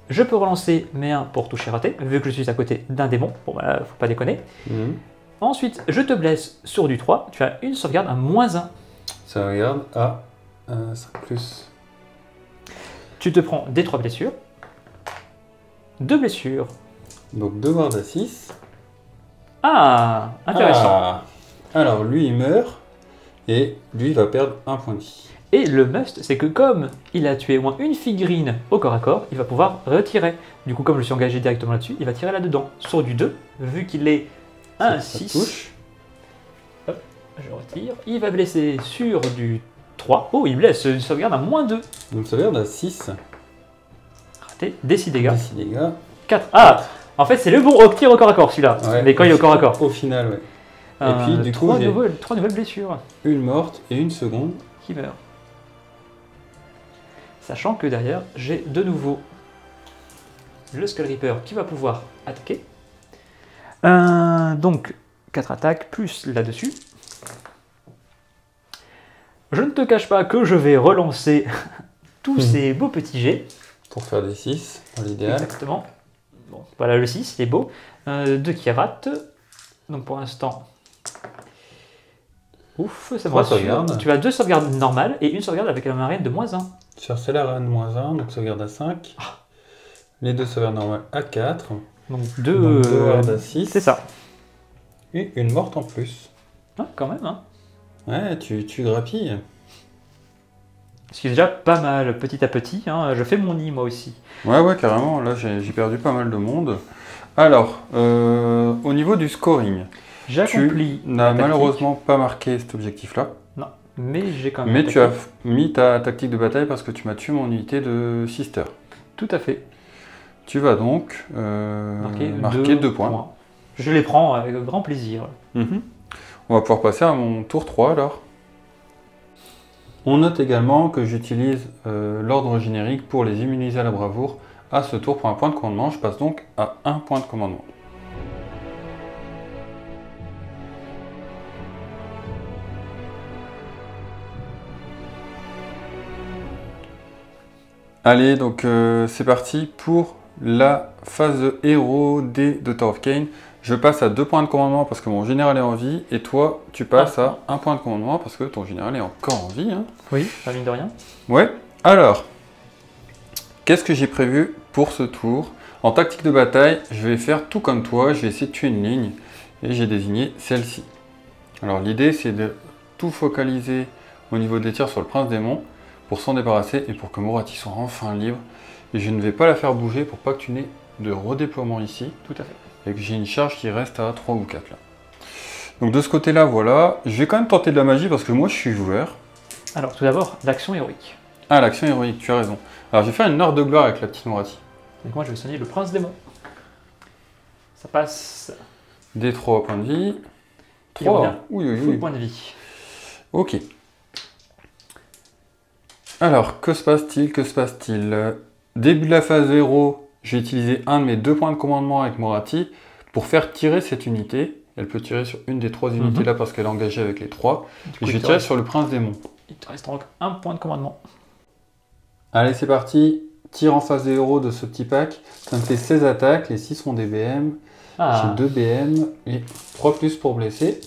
Je peux relancer mes 1 pour toucher raté, vu que je suis à côté d'un démon. Bon, bah, faut pas déconner. Ensuite, je te blesse sur du 3, tu as une sauvegarde à -1. Ça regarde à 5+. Tu te prends des 3 blessures. 2 blessures. Donc 2 wards à 6. Ah, intéressant. Alors lui il meurt, Et lui va perdre un point de vie. Et le must, c'est que comme il a tué au moins une figurine au corps à corps, il va pouvoir retirer. Du coup, comme je suis engagé directement là-dessus, il va tirer là-dedans. Sur du 2, vu qu'il est un Ça 6. touche. Hop, je retire. Il va blesser sur du 3. Oh, il blesse, une sauvegarde à -2. Donc ça sauvegarde à 6. Raté, des 6 dégâts. 6 dégâts. 4. Ah, en fait, c'est le bon tir au corps à corps celui-là. Ouais, mais quand il est au corps à corps. Au final, ouais. Et puis, du coup, 3 j'ai nouvelles blessures une morte et une seconde. qui meurent. Sachant que derrière, j'ai de nouveau le Skull Reaper qui va pouvoir attaquer. Donc, 4 attaques plus là-dessus. Je ne te cache pas que je vais relancer tous ces beaux petits jets. Pour faire des 6, dans l'idéal. Exactement. Bon, voilà le 6, il est beau. 2 qui rate. Donc pour l'instant... Ouf, ça me rassure. Sauvegardes. Tu as 2 sauvegardes normales et une sauvegarde avec la marine de -1. Sur celle-là, -1, donc sauvegarde à 5. Les 2 sauvegardes normales à 4. Donc 2 à 6. C'est ça. Et une morte en plus. Ah, quand même, hein. Ouais, tu grappilles. Ce qui est déjà pas mal, petit à petit. Hein. Je fais mon nid, moi aussi. Ouais, carrément. Là, j'ai perdu pas mal de monde. Alors, au niveau du scoring, J'ai accompli. tu n'as malheureusement pas marqué cet objectif-là. Non, mais j'ai quand même. Mais tu as mis ta tactique de bataille parce que tu m'as tué mon unité de Sister. Tout à fait. Tu vas donc marquer 2 points. Je les prends avec grand plaisir. On va pouvoir passer à mon tour 3 alors. On note également que j'utilise l'ordre générique pour les immuniser à la bravoure. À ce tour, pour un point de commandement, je passe donc à 1 point de commandement. Allez, donc c'est parti pour la phase de héros des Daughter of Cain. Je passe à 2 points de commandement parce que mon général est en vie, et toi, tu passes à 1 point de commandement parce que ton général est encore en vie. Hein. Oui, pas mine de rien. Ouais, alors, qu'est-ce que j'ai prévu pour ce tour? En tactique de bataille, je vais faire tout comme toi, je vais essayer de tuer une ligne, et j'ai désigné celle-ci. Alors l'idée, c'est de tout focaliser au niveau des tirs sur le prince démon, pour s'en débarrasser et pour que Mourati soit enfin libre. Et je ne vais pas la faire bouger pour pas que tu n'aies de redéploiement ici. Tout à fait. Et que j'ai une charge qui reste à 3 ou 4 là. Donc de ce côté-là, voilà. Je vais quand même tenter de la magie parce que moi je suis joueur. Alors tout d'abord, l'action héroïque. Ah, l'action héroïque, tu as raison. Alors je vais faire une heure de gloire avec la petite Mourati. Donc moi je vais sonner le prince démon. Ça passe. D3 points de vie. Il revient. 3. Oui. Full point de vie. Ok. Alors, que se passe-t-il? Début de la phase de héros, j'ai utilisé un de mes 2 points de commandement avec Mourati pour faire tirer cette unité. Elle peut tirer sur une des 3 unités là parce qu'elle est engagée avec les 3. Et je vais tirer sur le prince démon. Il te reste donc 1 point de commandement. Allez, c'est parti. Tir en phase de héros de ce petit pack. Ça me fait 16 attaques, les 6 sont des BM. J'ai 2 BM et 3 plus pour blesser.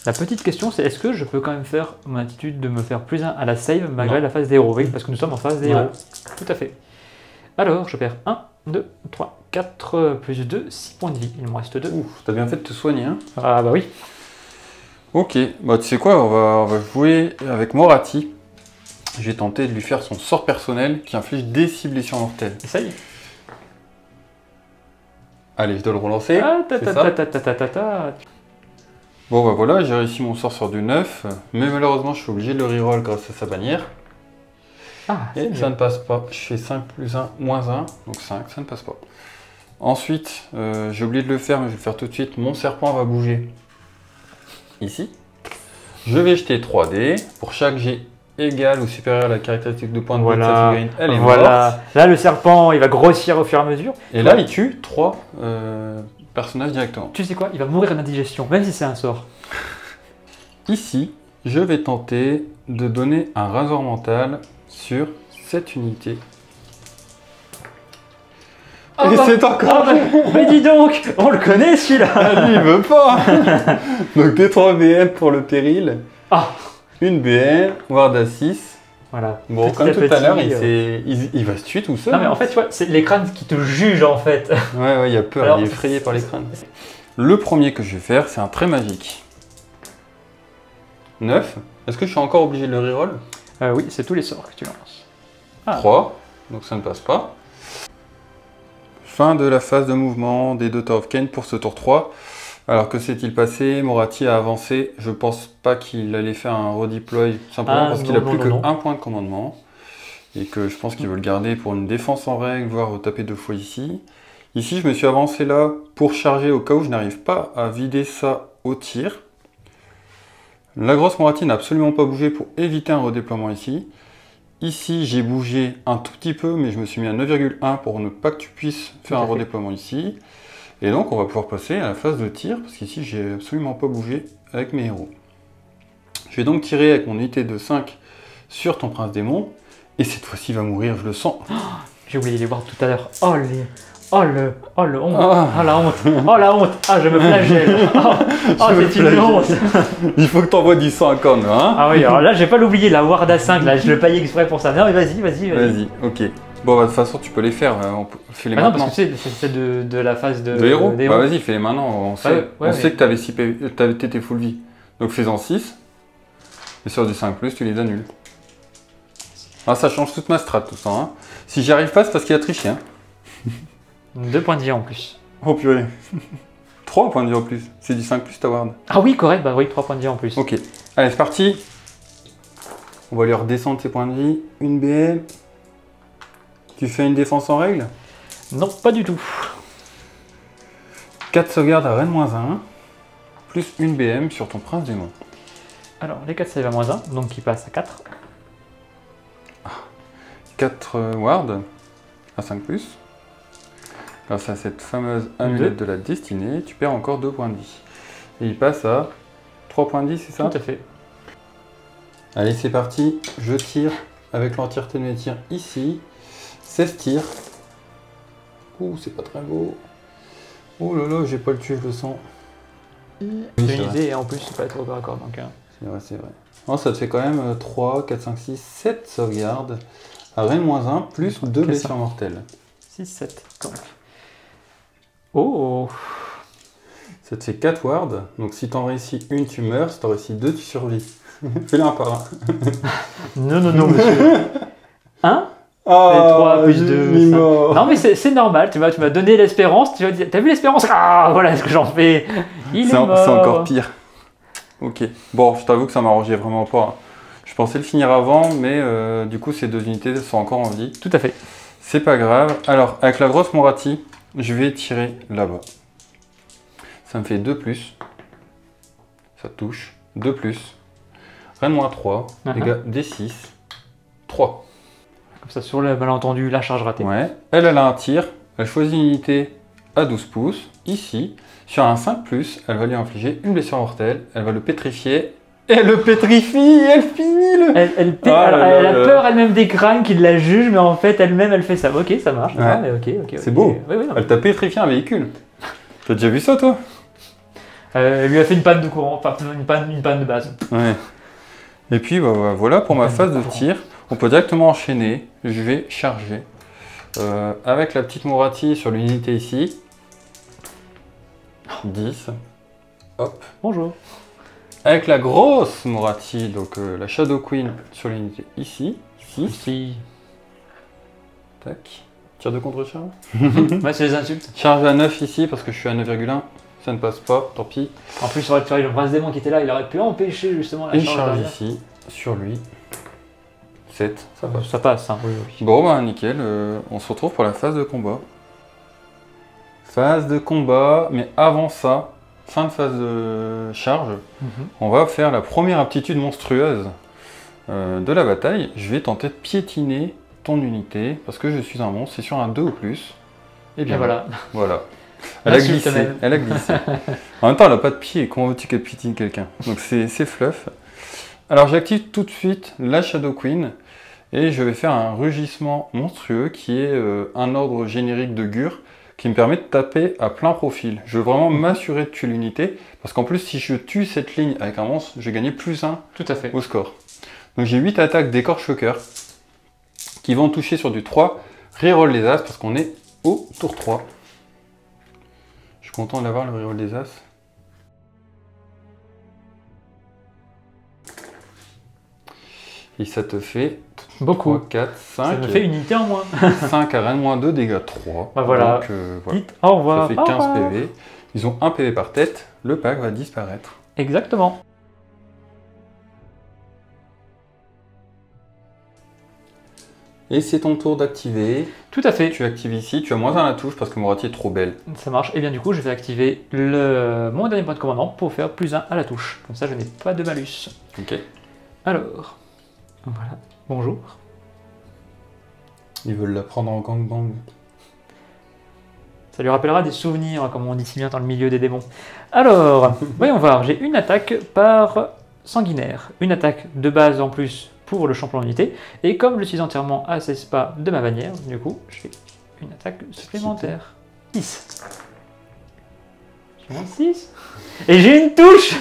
La petite question, c'est est-ce que je peux quand même faire mon attitude de me faire +1 à la save malgré la phase des héros? Oui, parce que nous sommes en phase des héros. Tout à fait. Alors, je perds 1, 2, 3, 4, plus 2, 6 points de vie. Il me reste 2. Ouf, t'as bien fait de te soigner, hein? Ah bah oui. Ok, bah tu sais quoi, on va jouer avec Mourati. Je vais tenter de lui faire son sort personnel qui inflige des 6 blessures mortelles. Essaye. Allez, je dois le relancer. Ah, c'est ça. Bon bah voilà, j'ai réussi mon sort sur du 9, mais malheureusement je suis obligé de le reroll grâce à sa bannière. Ah, et ça ne passe pas. Je fais 5 plus 1, moins 1, donc 5, ça ne passe pas. Ensuite, j'ai oublié de le faire, mais je vais le faire tout de suite. Mon serpent va bouger ici. Je vais jeter 3 dés. Pour chaque jet égal ou supérieur à la caractéristique de point de vie de sa figurine, elle est morte. Là, le serpent, il va grossir au fur et à mesure. Et là, il tue 3 personnages directement. Tu sais quoi? Il va mourir d'indigestion, même si c'est un sort. Ici, je vais tenter de donner un rasoir mental sur cette unité. Oh et c'est encore... mais dis donc, on le connaît celui-là. Lui, il veut pas. Donc des 3 BM pour le péril. Une BM, ward à 6. Voilà. Bon, comme tout à l'heure, il va se tuer tout seul. Non mais en fait, tu vois, c'est les crânes qui te jugent en fait. Ouais, il a peur, alors, il est effrayé par les crânes. Le premier que je vais faire, c'est un trait magique. 9. Est-ce que je suis encore obligé de le reroll? Oui, c'est tous les sorts que tu lances. 3, donc ça ne passe pas. Fin de la phase de mouvement des Daughter of Kain pour ce tour 3. Alors que s'est-il passé? Moratti a avancé. Je pense pas qu'il allait faire un redeploy, simplement parce qu'il a plus qu'un point de commandement. Et que je pense qu'il veut le garder pour une défense en règle, voire taper 2 fois ici. Ici, je me suis avancé là pour charger au cas où je n'arrive pas à vider ça au tir. La grosse Moratti n'a absolument pas bougé pour éviter un redéploiement ici. Ici, j'ai bougé un tout petit peu, mais je me suis mis à 9,1 pour ne pas que tu puisses faire un redéploiement ici. Et donc, on va pouvoir passer à la phase de tir, parce qu'ici, j'ai absolument pas bougé avec mes héros. Je vais donc tirer avec mon unité de 5 sur ton prince démon, et cette fois-ci, il va mourir, je le sens. Oh, j'ai oublié de les voir tout à l'heure. Oh, le honte. Oh, la honte. Oh, la honte. Ah, je me flagelle. Oh, c'est une honte. Il faut que tu envoies du sang à corne, hein. Ah oui, alors là, je vais pas l'oublier, la Ward à 5, là, je le paye exprès pour ça. Non, mais vas-y. Vas-y, ok. Bon, bah, de toute façon, tu peux les faire, fais-les maintenant. Non, parce que c'est de la phase de héros. Bah vas-y, fais-les maintenant, on sait, sait que t'étais full vie. Donc fais-en 6, et sur du 5+, tu les annules. Ah, ça change toute ma strat, tout ça, hein. Si j'y arrive pas, c'est parce qu'il a triché, hein. 2 points de vie en plus. Oh purée. 3 points de vie en plus, c'est du 5+, ta ward. Ah oui, correct, bah oui, 3 points de vie en plus. Ok, allez, c'est parti. On va lui redescendre ses points de vie, une BM. Tu fais une défense en règle? Non, pas du tout. 4 sauvegardes à Rennes-1, plus une BM sur ton prince démon. Alors, les 4 save à -1, donc il passe à 4. 4 wards à 5+. Grâce à cette fameuse amulette de la destinée, tu perds encore 2 points de vie. Et il passe à 3 points de vie, c'est ça? Tout à fait. Allez, c'est parti. Je tire avec l'entièreté de mes tirs ici. 16 tirs. Ouh, c'est pas très beau. Oh là là, j'ai pas le tuer, je le sens. C'est une idée, et en plus, c'est pas trop corps à corps, donc... C'est vrai, c'est vrai. Non, ça te fait quand même 3, 4, 5, 6, 7 sauvegardes à Rennes-1, plus 2 blessures mortelles. 6, 7, donc. Oh! Ça te fait 4 wards, donc si t'en réussis une, tu meurs, si t'en réussis 2, tu survis. Fais-le un par un. Non, monsieur. 1 Ah, 3 plus 2. Non, mais c'est normal, tu m'as donné l'espérance, tu vas dire, t'as vu l'espérance? Ah, voilà ce que j'en fais. C'est encore pire. Ok. Bon, je t'avoue que ça m'arrangeait vraiment pas. Je pensais le finir avant, mais du coup, ces 2 unités sont encore en vie. Tout à fait. C'est pas grave. Alors, avec la grosse Moratti, je vais tirer là-bas. Ça me fait 2+. Ça touche. 2+. Rennes-3. Dégâts D6. 3. Comme ça, sur le malentendu, la charge ratée. Ouais. Elle a un tir. Elle choisit une unité à 12 pouces. Ici. Sur un 5+, elle va lui infliger une blessure mortelle. Elle va le pétrifier. Et elle le pétrifie. Elle finit le... Elle a peur elle-même des crânes qui la jugent, mais en fait, elle-même, elle fait ça. Ok, ça marche. Ouais. Mais ok. C'est beau. Oui, elle t'a pétrifié un véhicule. T'as déjà vu ça, toi? Elle lui a fait une panne de courant. Enfin, une panne de base. Ouais. Et puis, bah, voilà pour ma phase de tir. On peut directement enchaîner. Je vais charger. Avec la petite Moratti sur l'unité ici. 10. Hop. Bonjour. Avec la grosse Moratti, donc la Shadow Queen sur l'unité ici. 6. Ici. Tac. Tir de contre-charge. Ouais, c'est les insultes. Charge à 9 ici parce que je suis à 9,1. Ça ne passe pas, tant pis. En plus, il aurait pu le prince démon qui était là, il aurait pu empêcher justement la charge ici, sur lui. 7, ça passe. Ça passe, hein. Oui. Bon, bah nickel, on se retrouve pour la phase de combat. Phase de combat, mais avant ça, fin de phase de charge, on va faire la première aptitude monstrueuse de la bataille. Je vais tenter de piétiner ton unité, parce que je suis un monstre, c'est sur un 2 ou plus. Et bien voilà. Elle a glissé. En même temps, elle n'a pas de pied. Comment veux-tu qu'elle piétine quelqu'un? Donc c'est fluff. Alors j'active tout de suite la Shadow Queen et je vais faire un rugissement monstrueux qui est un ordre générique de Gur qui me permet de taper à plein profil. Je veux vraiment m'assurer de tuer l'unité parce qu'en plus si je tue cette ligne avec un monstre, je vais gagner +1 au score. Donc j'ai 8 attaques d'écorche-cœur qui vont toucher sur du 3. Reroll les as parce qu'on est au tour 3. Je suis content d'avoir le reroll des as. Et ça te fait Beaucoup. 3, 4, 5. Ça me fait une unité en moins. 5 à reine moins 2, dégâts 3. Bah voilà. Donc, voilà. Dites au revoir. Ça fait 15 PV. Ils ont 1 PV par tête. Le pack va disparaître. Exactement. Et c'est ton tour d'activer. Tout à fait. Tu actives ici. Tu as moins 1 à la touche parce que Moratti est trop belle. Ça marche. Et bien du coup, je vais activer mon dernier point de commandement pour faire +1 à la touche. Comme ça, je n'ai pas de malus. Ok. Alors, voilà. Bonjour. Ils veulent la prendre en gangbang. Ça lui rappellera des souvenirs, comme on dit si bien dans le milieu des démons. Alors, voyons voir. J'ai une attaque par sanguinaire. Une attaque de base en plus pour le champion d'unité. Et comme je suis entièrement à 16 pas de ma bannière, du coup, j'ai une attaque supplémentaire. 6. J'ai 6. Et j'ai une touche.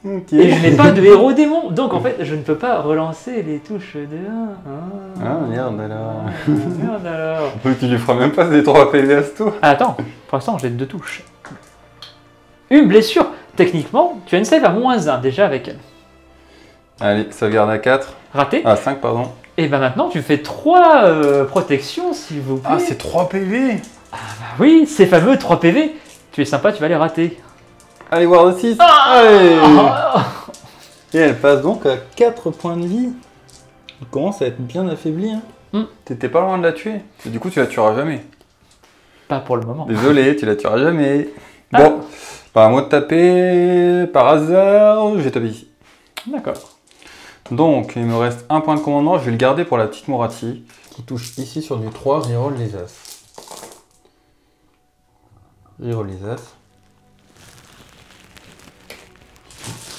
Ok. Et je n'ai pas de héros démon. Donc en fait, je ne peux pas relancer les touches de 1. Ah merde alors. Merde alors. Tu lui feras même pas des 3 PV à ce tour. Ah, attends, pour l'instant j'ai 2 touches. Une blessure. Techniquement, tu as une save à -1 déjà avec elle. Allez, sauvegarde à 4. Raté. Ah, 5 pardon. Et ben maintenant tu fais 3 protections s'il vous plaît. Ah, c'est 3 PV. Bah oui, ces fameux 3 PV. Tu es sympa, tu vas les rater. Allez, voir le 6. Allez. Et elle passe donc à 4 points de vie. Elle commence à être bien affaiblie. Hein. T'étais pas loin de la tuer. Et du coup, tu la tueras jamais. Pas pour le moment. Désolé, tu la tueras jamais. Bon, à moi de taper par hasard. Je vais taper ici. D'accord. Donc, il me reste un point de commandement. Je vais le garder pour la petite Moratti qui touche ici sur du 3. Reroll les As. Reroll les As.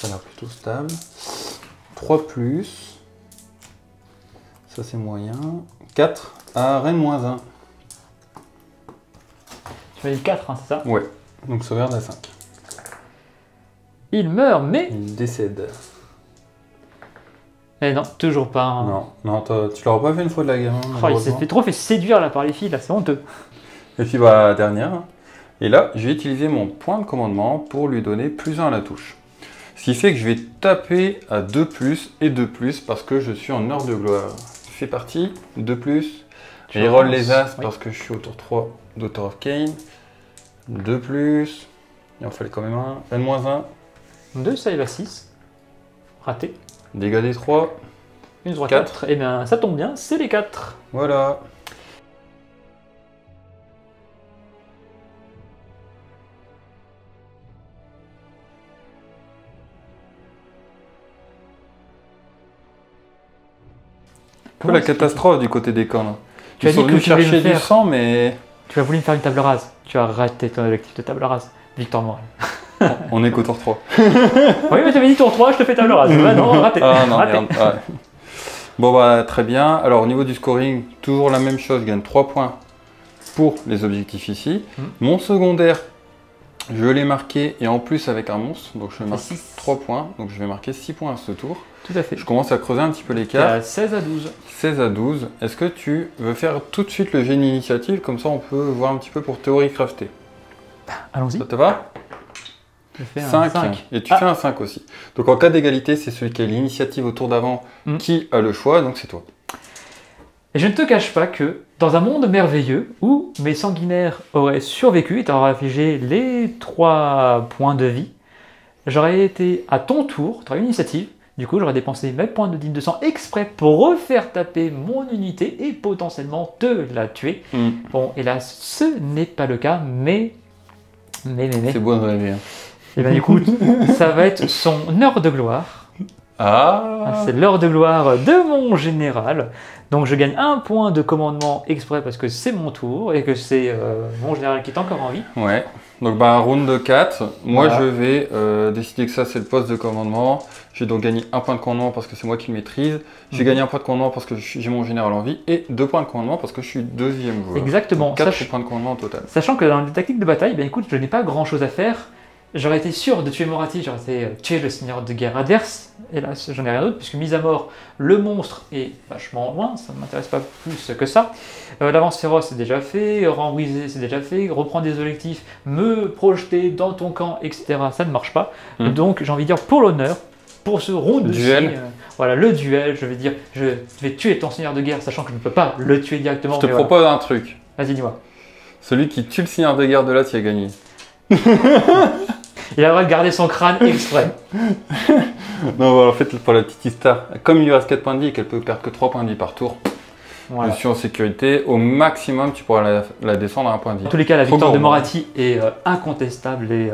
Ça a l'air plutôt stable. 3 plus. Ça c'est moyen. 4 à reine -1. Tu m'as dit 4, hein, c'est ça? Ouais. Donc sauvegarde à 5. Il meurt, mais... Il décède. Eh non, toujours pas. Hein. Non, tu l'auras pas fait une fois de la gamme. Oh, il s'est trop fait séduire là par les filles, là, c'est honteux. Et puis bah, la dernière. Et là, je vais utiliser mon point de commandement pour lui donner +1 à la touche. Ce qui fait que je vais taper à 2+ et 2+ parce que je suis en heure de gloire. Fais partie, 2+. Et roll les As parce que je suis au tour 3 d'Author of Cain. 2+. Il en fallait quand même un. Reine -1. 2 save à 6. Raté. Dégâts des 3. Une 3, 4. Et bien ça tombe bien, c'est les 4. Voilà. Un peu la catastrophe du côté des cornes. Tu as dit que tu voulais chercher me faire... du sang, mais... Tu as voulu me faire une table rase. Tu as raté ton objectif de table rase. Victoire morale. On est qu'au tour 3. Oui, mais tu avais dit tour 3, je te fais table rase. Bah non, raté. Ah non, raté. merde. Ouais. Bon bah très bien. Alors au niveau du scoring, toujours la même chose. Je gagne 3 points pour les objectifs ici. Mon secondaire, je l'ai marqué et en plus avec un monstre. Donc je marque 3 points. Donc je vais marquer 6 points à ce tour. Tout à fait. Je commence à creuser un petit peu l'écart. 16 à 12. 16 à 12. Est-ce que tu veux faire tout de suite le génie initiative? Comme ça on peut voir un petit peu pour théorie crafter. Allons-y. Ça te va? Je fais un 5. Et tu fais un 5 aussi. Donc en cas d'égalité, c'est celui qui a l'initiative au tour d'avant qui a le choix, donc c'est toi. Et je ne te cache pas que dans un monde merveilleux où mes sanguinaires auraient survécu et t'auraient affligé les 3 points de vie, j'aurais été à ton tour, tu aurais une initiative, du coup j'aurais dépensé mes points de digne de sang exprès pour refaire taper mon unité et potentiellement te la tuer. Bon, hélas, ce n'est pas le cas, mais... C'est beau de rêver. Hein. Et bien du coup, ça va être son heure de gloire. Ah, c'est l'heure de gloire de mon général. Donc je gagne un point de commandement exprès parce que c'est mon tour et que c'est mon général qui est encore en vie. Ouais. Donc bah, un round de 4. Moi voilà. je vais décider que ça c'est le poste de commandement. J'ai donc gagné un point de commandement parce que c'est moi qui le maîtrise. J'ai gagné un point de commandement parce que j'ai mon général en vie. Et 2 points de commandement parce que je suis deuxième joueur. Exactement. 4 points de commandement au total. Sachant que dans les tactiques de bataille, ben écoute, je n'ai pas grand chose à faire. J'aurais été sûr de tuer Moratti, j'aurais été tuer le seigneur de guerre adverse. Hélas, j'en ai rien d'autre, puisque mis à mort, le monstre est vachement loin, ça ne m'intéresse pas plus que ça. L'avance féroce, c'est déjà fait, rang brisé, c'est déjà fait, reprendre des objectifs, me projeter dans ton camp, etc., ça ne marche pas. Donc, j'ai envie de dire, pour l'honneur, pour ce round Duel. aussi, voilà, le duel, je vais dire, je vais tuer ton seigneur de guerre, sachant que je ne peux pas le tuer directement. Je te mais propose un truc. voilà. Vas-y, dis-moi. Celui qui tue le seigneur de guerre de là, il a gagné. Il a le droit de garder son crâne exprès. Non, voilà, en fait, pour la petite histoire, comme il lui reste 4 points de vie et qu'elle peut perdre que 3 points de vie par tour, Voilà. je suis en sécurité. Au maximum, tu pourras la descendre à un point de vie. En tous les cas, la Trop victoire de gourmand. Moratti est incontestable et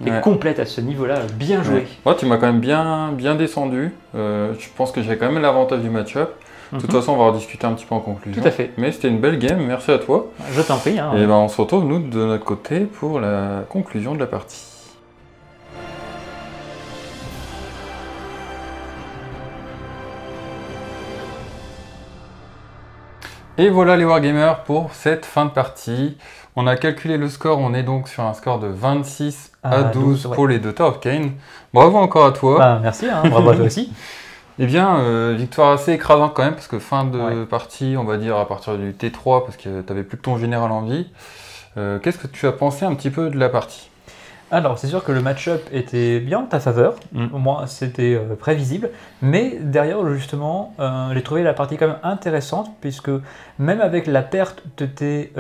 Ouais. complète à ce niveau-là. Bien joué. Ouais. Ouais, tu m'as quand même bien descendu. Je pense que j'ai quand même l'avantage du match-up. De toute façon, on va en discuter un petit peu en conclusion. Tout à fait. Mais c'était une belle game, merci à toi. Je t'en prie. Hein. Et ben, on se retrouve, nous, de notre côté, pour la conclusion de la partie. Et voilà les Wargamers pour cette fin de partie. On a calculé le score, on est donc sur un score de 26 à 12 ouais. pour les Daughters of Cain. Bravo encore à toi. Bah, merci, hein. Bravo à toi aussi. Eh bien, victoire assez écrasante quand même, parce que fin de Ouais. partie, on va dire à partir du T3, parce que tu n'avais plus que ton général en vie. Qu'est-ce que tu as pensé un petit peu de la partie? Alors, c'est sûr que le match-up était bien en ta faveur. Au moins, c'était prévisible. Mais derrière, justement, j'ai trouvé la partie quand même intéressante, puisque même avec la perte de tes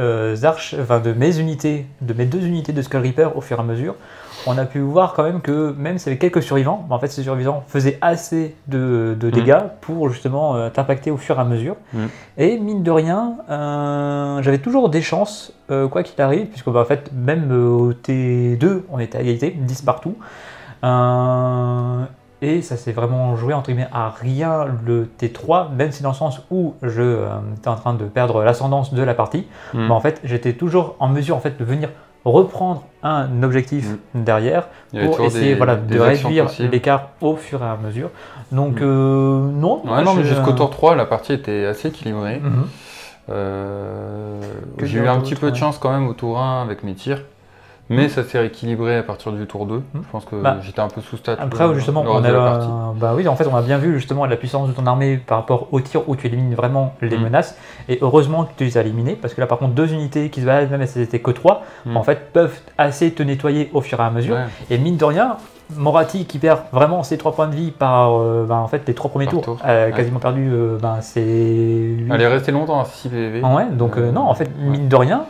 arches, enfin de mes unités, de mes 2 unités de Skull Reaper au fur et à mesure, on a pu voir quand même que même s'il y avait quelques survivants, en fait, ces survivants faisaient assez de dégâts pour justement t'impacter au fur et à mesure. Et mine de rien, j'avais toujours des chances, quoi qu'il arrive, puisque en fait, même au T2, on était à égalité, 10 partout. Et ça s'est vraiment joué entre guillemets à rien le T3, même si dans le sens où je étais en train de perdre l'ascendance de la partie, mais en fait, j'étais toujours en mesure en fait, de venir reprendre un objectif derrière pour essayer de réduire l'écart au fur et à mesure. Donc non. Ouais, non, mais jusqu'au tour 3, la partie était assez équilibrée. J'ai eu un petit peu de chance quand même au tour 1 avec mes tirs. Mais ça s'est rééquilibré à partir du tour 2. Je pense que j'étais un peu sous stat. Après, justement, on a, oui, en fait, on a bien vu justement la puissance de ton armée par rapport au tir où tu élimines vraiment les menaces. Et heureusement que tu les as éliminés, parce que là, par contre, 2 unités qui se baladent, même si c'était que 3, en fait, peuvent assez te nettoyer au fur et à mesure. Ouais. Et mine de rien, Moratti qui perd vraiment ses 3 points de vie par en fait, les 3 premiers tours, quasiment perdu, c'est. Elle est restée longtemps à 6 PV. Ouais, donc non, en fait, mine de rien.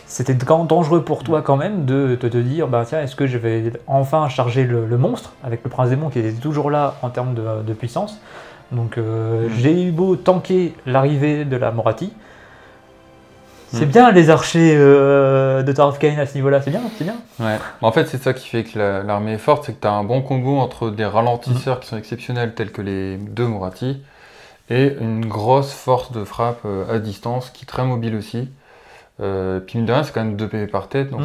C'était dangereux pour toi quand même de te dire, bah tiens, est-ce que je vais enfin charger le monstre avec le prince démon qui était toujours là en termes de puissance. Donc j'ai eu beau tanker l'arrivée de la Moratti. C'est bien les archers de Daughters of Cain à ce niveau-là, c'est bien, c'est bien. Ouais. En fait, c'est ça qui fait que l'armée est forte, c'est que tu as un bon combo entre des ralentisseurs qui sont exceptionnels tels que les 2 Moratti et une grosse force de frappe à distance qui est très mobile aussi. Puis mine de rien, c'est quand même 2 PV par tête, donc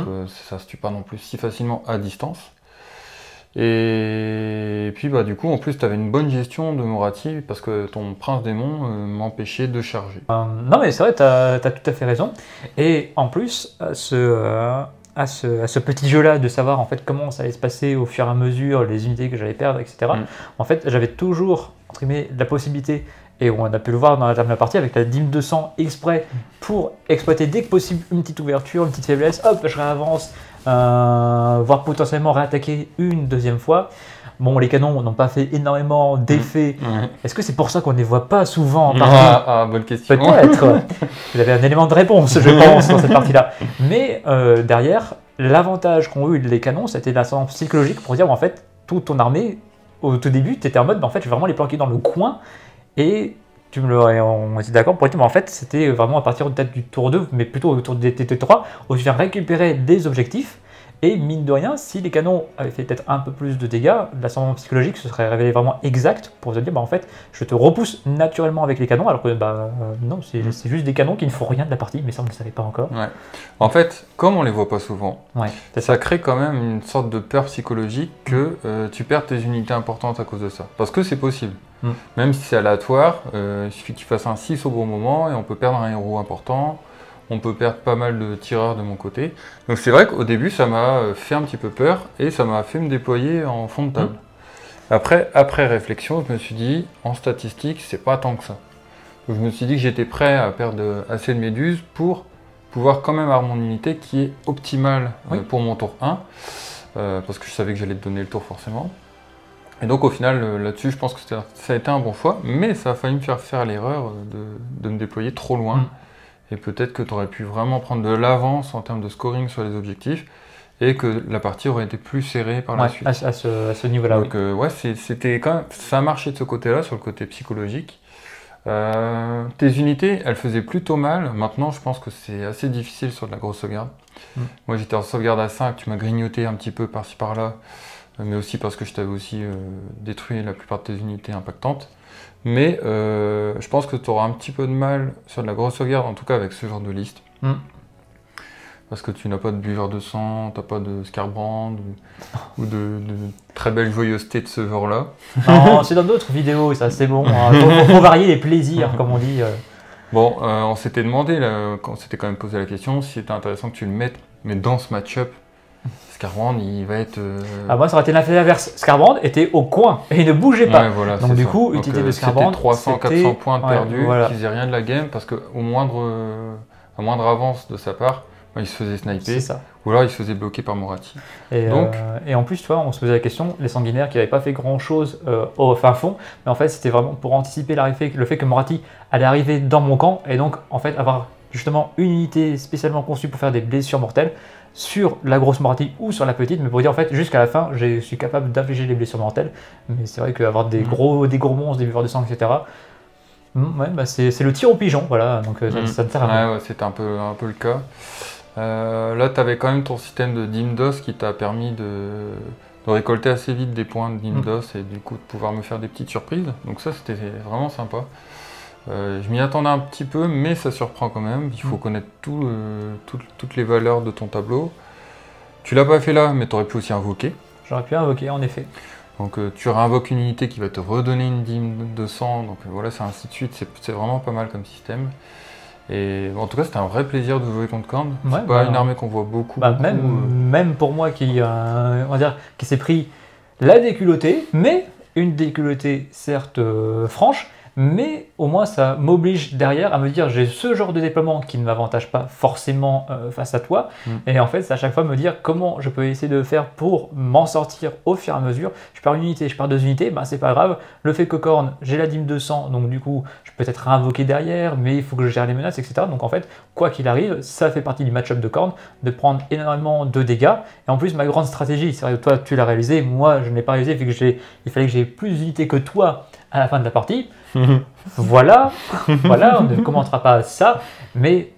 ça se tue pas non plus si facilement à distance. Et puis bah du coup, en plus, tu avais une bonne gestion de Moratti parce que ton prince démon m'empêchait de charger. Non mais c'est vrai, tu as tout à fait raison. Et en plus, à ce petit jeu-là de savoir en fait comment ça allait se passer au fur et à mesure, les unités que j'allais perdre, etc. En fait, j'avais toujours entre guillemets la possibilité. Et on a pu le voir dans la table de la partie avec la dîme de sang exprès pour exploiter dès que possible une petite ouverture, une petite faiblesse, hop, je réavance, voire potentiellement réattaquer une deuxième fois. Bon, les canons n'ont pas fait énormément d'effets. Est-ce que c'est pour ça qu'on ne les voit pas souvent en partie? Bonne question. Peut-être. Vous avez un élément de réponse, je pense, dans cette partie-là. Mais derrière, l'avantage qu'ont eu les canons, c'était l'ascendant psychologique pour dire, en fait, toute ton armée, au tout début, tu étais en mode, en fait, je vais vraiment les planquer dans le coin. Et on était d'accord pour dire, mais en fait, c'était vraiment à partir peut-être du tour 2, mais plutôt autour du T3, où je viens récupérer des objectifs. Et mine de rien, si les canons avaient fait peut-être un peu plus de dégâts, l'ascendant psychologique se serait révélé vraiment exact pour se dire, bah en fait, je te repousse naturellement avec les canons, alors que non, c'est juste des canons qui ne font rien de la partie, mais ça on ne le savait pas encore. Ouais. En fait, comme on les voit pas souvent, ça ça crée quand même une sorte de peur psychologique que tu perds tes unités importantes à cause de ça. Parce que c'est possible. Même si c'est aléatoire, il suffit que tu fasses un 6 au bon moment et on peut perdre un héros important. On peut perdre pas mal de tireurs de mon côté. Donc c'est vrai qu'au début, ça m'a fait un petit peu peur et ça m'a fait me déployer en fond de table. Après réflexion, je me suis dit, en statistique, c'est pas tant que ça. Donc je me suis dit que j'étais prêt à perdre assez de méduses pour pouvoir quand même avoir mon unité qui est optimale pour mon tour 1. Parce que je savais que j'allais te donner le tour forcément. Et donc au final, là-dessus, je pense que ça a été un bon choix, mais ça a failli me faire l'erreur de me déployer trop loin. Et peut-être que tu aurais pu vraiment prendre de l'avance en termes de scoring sur les objectifs, et que la partie aurait été plus serrée par la suite. À ce niveau-là, donc ouais, c'était quand même, ça a marché de ce côté-là, sur le côté psychologique. Tes unités, elles faisaient plutôt mal. Maintenant, je pense que c'est assez difficile sur de la grosse sauvegarde. Moi, j'étais en sauvegarde à 5, tu m'as grignoté un petit peu par-ci par-là, mais aussi parce que je t'avais aussi détruit la plupart de tes unités impactantes. Mais je pense que tu auras un petit peu de mal sur de la grosse sauvegarde, en tout cas avec ce genre de liste. Parce que tu n'as pas de buveur de sang, tu n'as pas de Skarbrand ou de très belle joyeuseté de ce genre-là. Non, c'est dans d'autres vidéos, ça c'est bon. Faut varier les plaisirs, comme on dit. Bon, on s'était demandé, là, on s'était quand même posé la question, si c'était intéressant que tu le mettes, mais dans ce match-up, Skarbrand, il va être... Ah, moi, ça aurait été l'inverse. Skarbrand était au coin et il ne bougeait pas. Ouais, voilà, donc du coup, utilité de Skarbrand, c'était 300-400 points de perdus, voilà. qui faisaient rien de la game, parce qu'à moindre avance de sa part, il se faisait sniper, ou alors il se faisait bloquer par Moratti. Et en plus, tu vois, on se posait la question, les sanguinaires qui n'avaient pas fait grand-chose au fin fond, mais en fait, c'était vraiment pour anticiper le fait que Moratti allait arriver dans mon camp, et donc, en fait, avoir justement une unité spécialement conçue pour faire des blessures mortelles sur la grosse Moratti ou sur la petite, mais pour dire, en fait, jusqu'à la fin, je suis capable d'infliger des blessures mortelles, mais c'est vrai qu'avoir des gros monstres, des buveurs de sang, etc., ouais, bah c'est le tir au pigeon, voilà, donc ça ne sert à rien. Ouais, c'était un peu le cas. Là, tu avais quand même ton système de Dimdos qui t'a permis de récolter assez vite des points de Dimdos et du coup de pouvoir me faire des petites surprises. Donc ça, c'était vraiment sympa. Je m'y attendais un petit peu, mais ça surprend quand même. Il faut connaître toutes les valeurs de ton tableau. Tu l'as pas fait là, mais tu aurais pu aussi invoquer. J'aurais pu invoquer, en effet. Donc tu réinvoques une unité qui va te redonner une dîme de sang. Donc voilà, c'est ainsi de suite. C'est vraiment pas mal comme système. Et en tout cas, c'était un vrai plaisir de jouer contre Khorne. C'est pas une armée qu'on voit beaucoup. Même pour moi qui s'est pris la déculottée, mais une déculottée certes franche, mais au moins ça m'oblige derrière à me dire j'ai ce genre de déploiement qui ne m'avantage pas forcément face à toi, et en fait c'est à chaque fois me dire comment je peux essayer de faire pour m'en sortir au fur et à mesure. Je perds une unité, je perds deux unités, bah c'est pas grave, le fait que Khorne, j'ai la dîme de sang, donc du coup je peux peut-être réinvoquer derrière, mais il faut que je gère les menaces, etc. Donc en fait, quoi qu'il arrive, ça fait partie du match-up de Khorne, de prendre énormément de dégâts, et en plus ma grande stratégie, c'est vrai que toi tu l'as réalisé, moi je ne l'ai pas réalisé, vu que il fallait que j'ai plus d'unités que toi à la fin de la partie. voilà, on ne commentera pas ça, mais...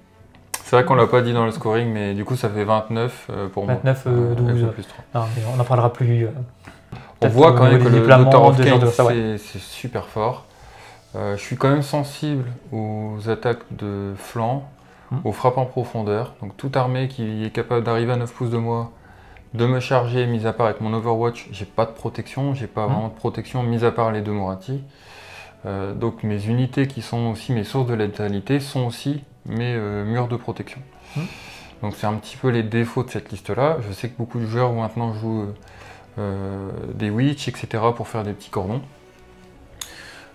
C'est vrai qu'on l'a pas dit dans le scoring, mais du coup ça fait 29 pour 29, moi. 12. Plus 3. Non, mais on n'en parlera plus. On voit quand même que le Daughter of Cain, ouais. c'est super fort. Je suis quand même sensible aux attaques de flanc, aux frappes en profondeur. Donc toute armée qui est capable d'arriver à 9 pouces de moi, de me charger, mis à part avec mon Overwatch, j'ai pas de protection, j'ai pas vraiment de protection, mis à part les deux Moratti. Donc mes unités qui sont aussi mes sources de létalité sont aussi mes murs de protection. Donc c'est un petit peu les défauts de cette liste-là. Je sais que beaucoup de joueurs maintenant jouent des Witch, etc. pour faire des petits cordons.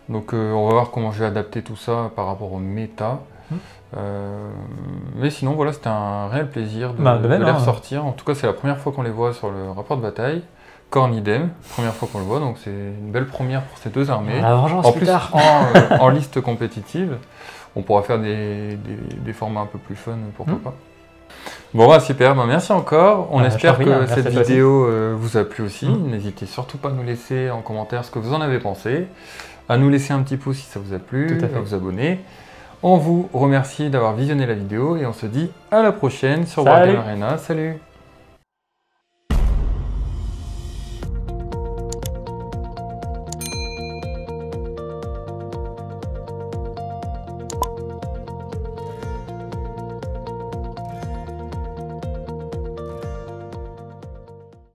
Donc on va voir comment je vais adapter tout ça par rapport au méta. Mais sinon voilà, c'était un réel plaisir de les ressortir. En tout cas c'est la première fois qu'on les voit sur le rapport de bataille. Khorne idem, première fois qu'on le voit, donc c'est une belle première pour ces deux armées. La vengeance en plus, en liste compétitive, on pourra faire des formats un peu plus fun, pourquoi pas. Bon bah super, merci encore. On espère que cette vidéo vous a plu aussi. N'hésitez surtout pas à nous laisser en commentaire ce que vous en avez pensé, à nous laisser un petit pouce si ça vous a plu, à vous abonner. On vous remercie d'avoir visionné la vidéo et on se dit à la prochaine sur Wargame Arena. Salut!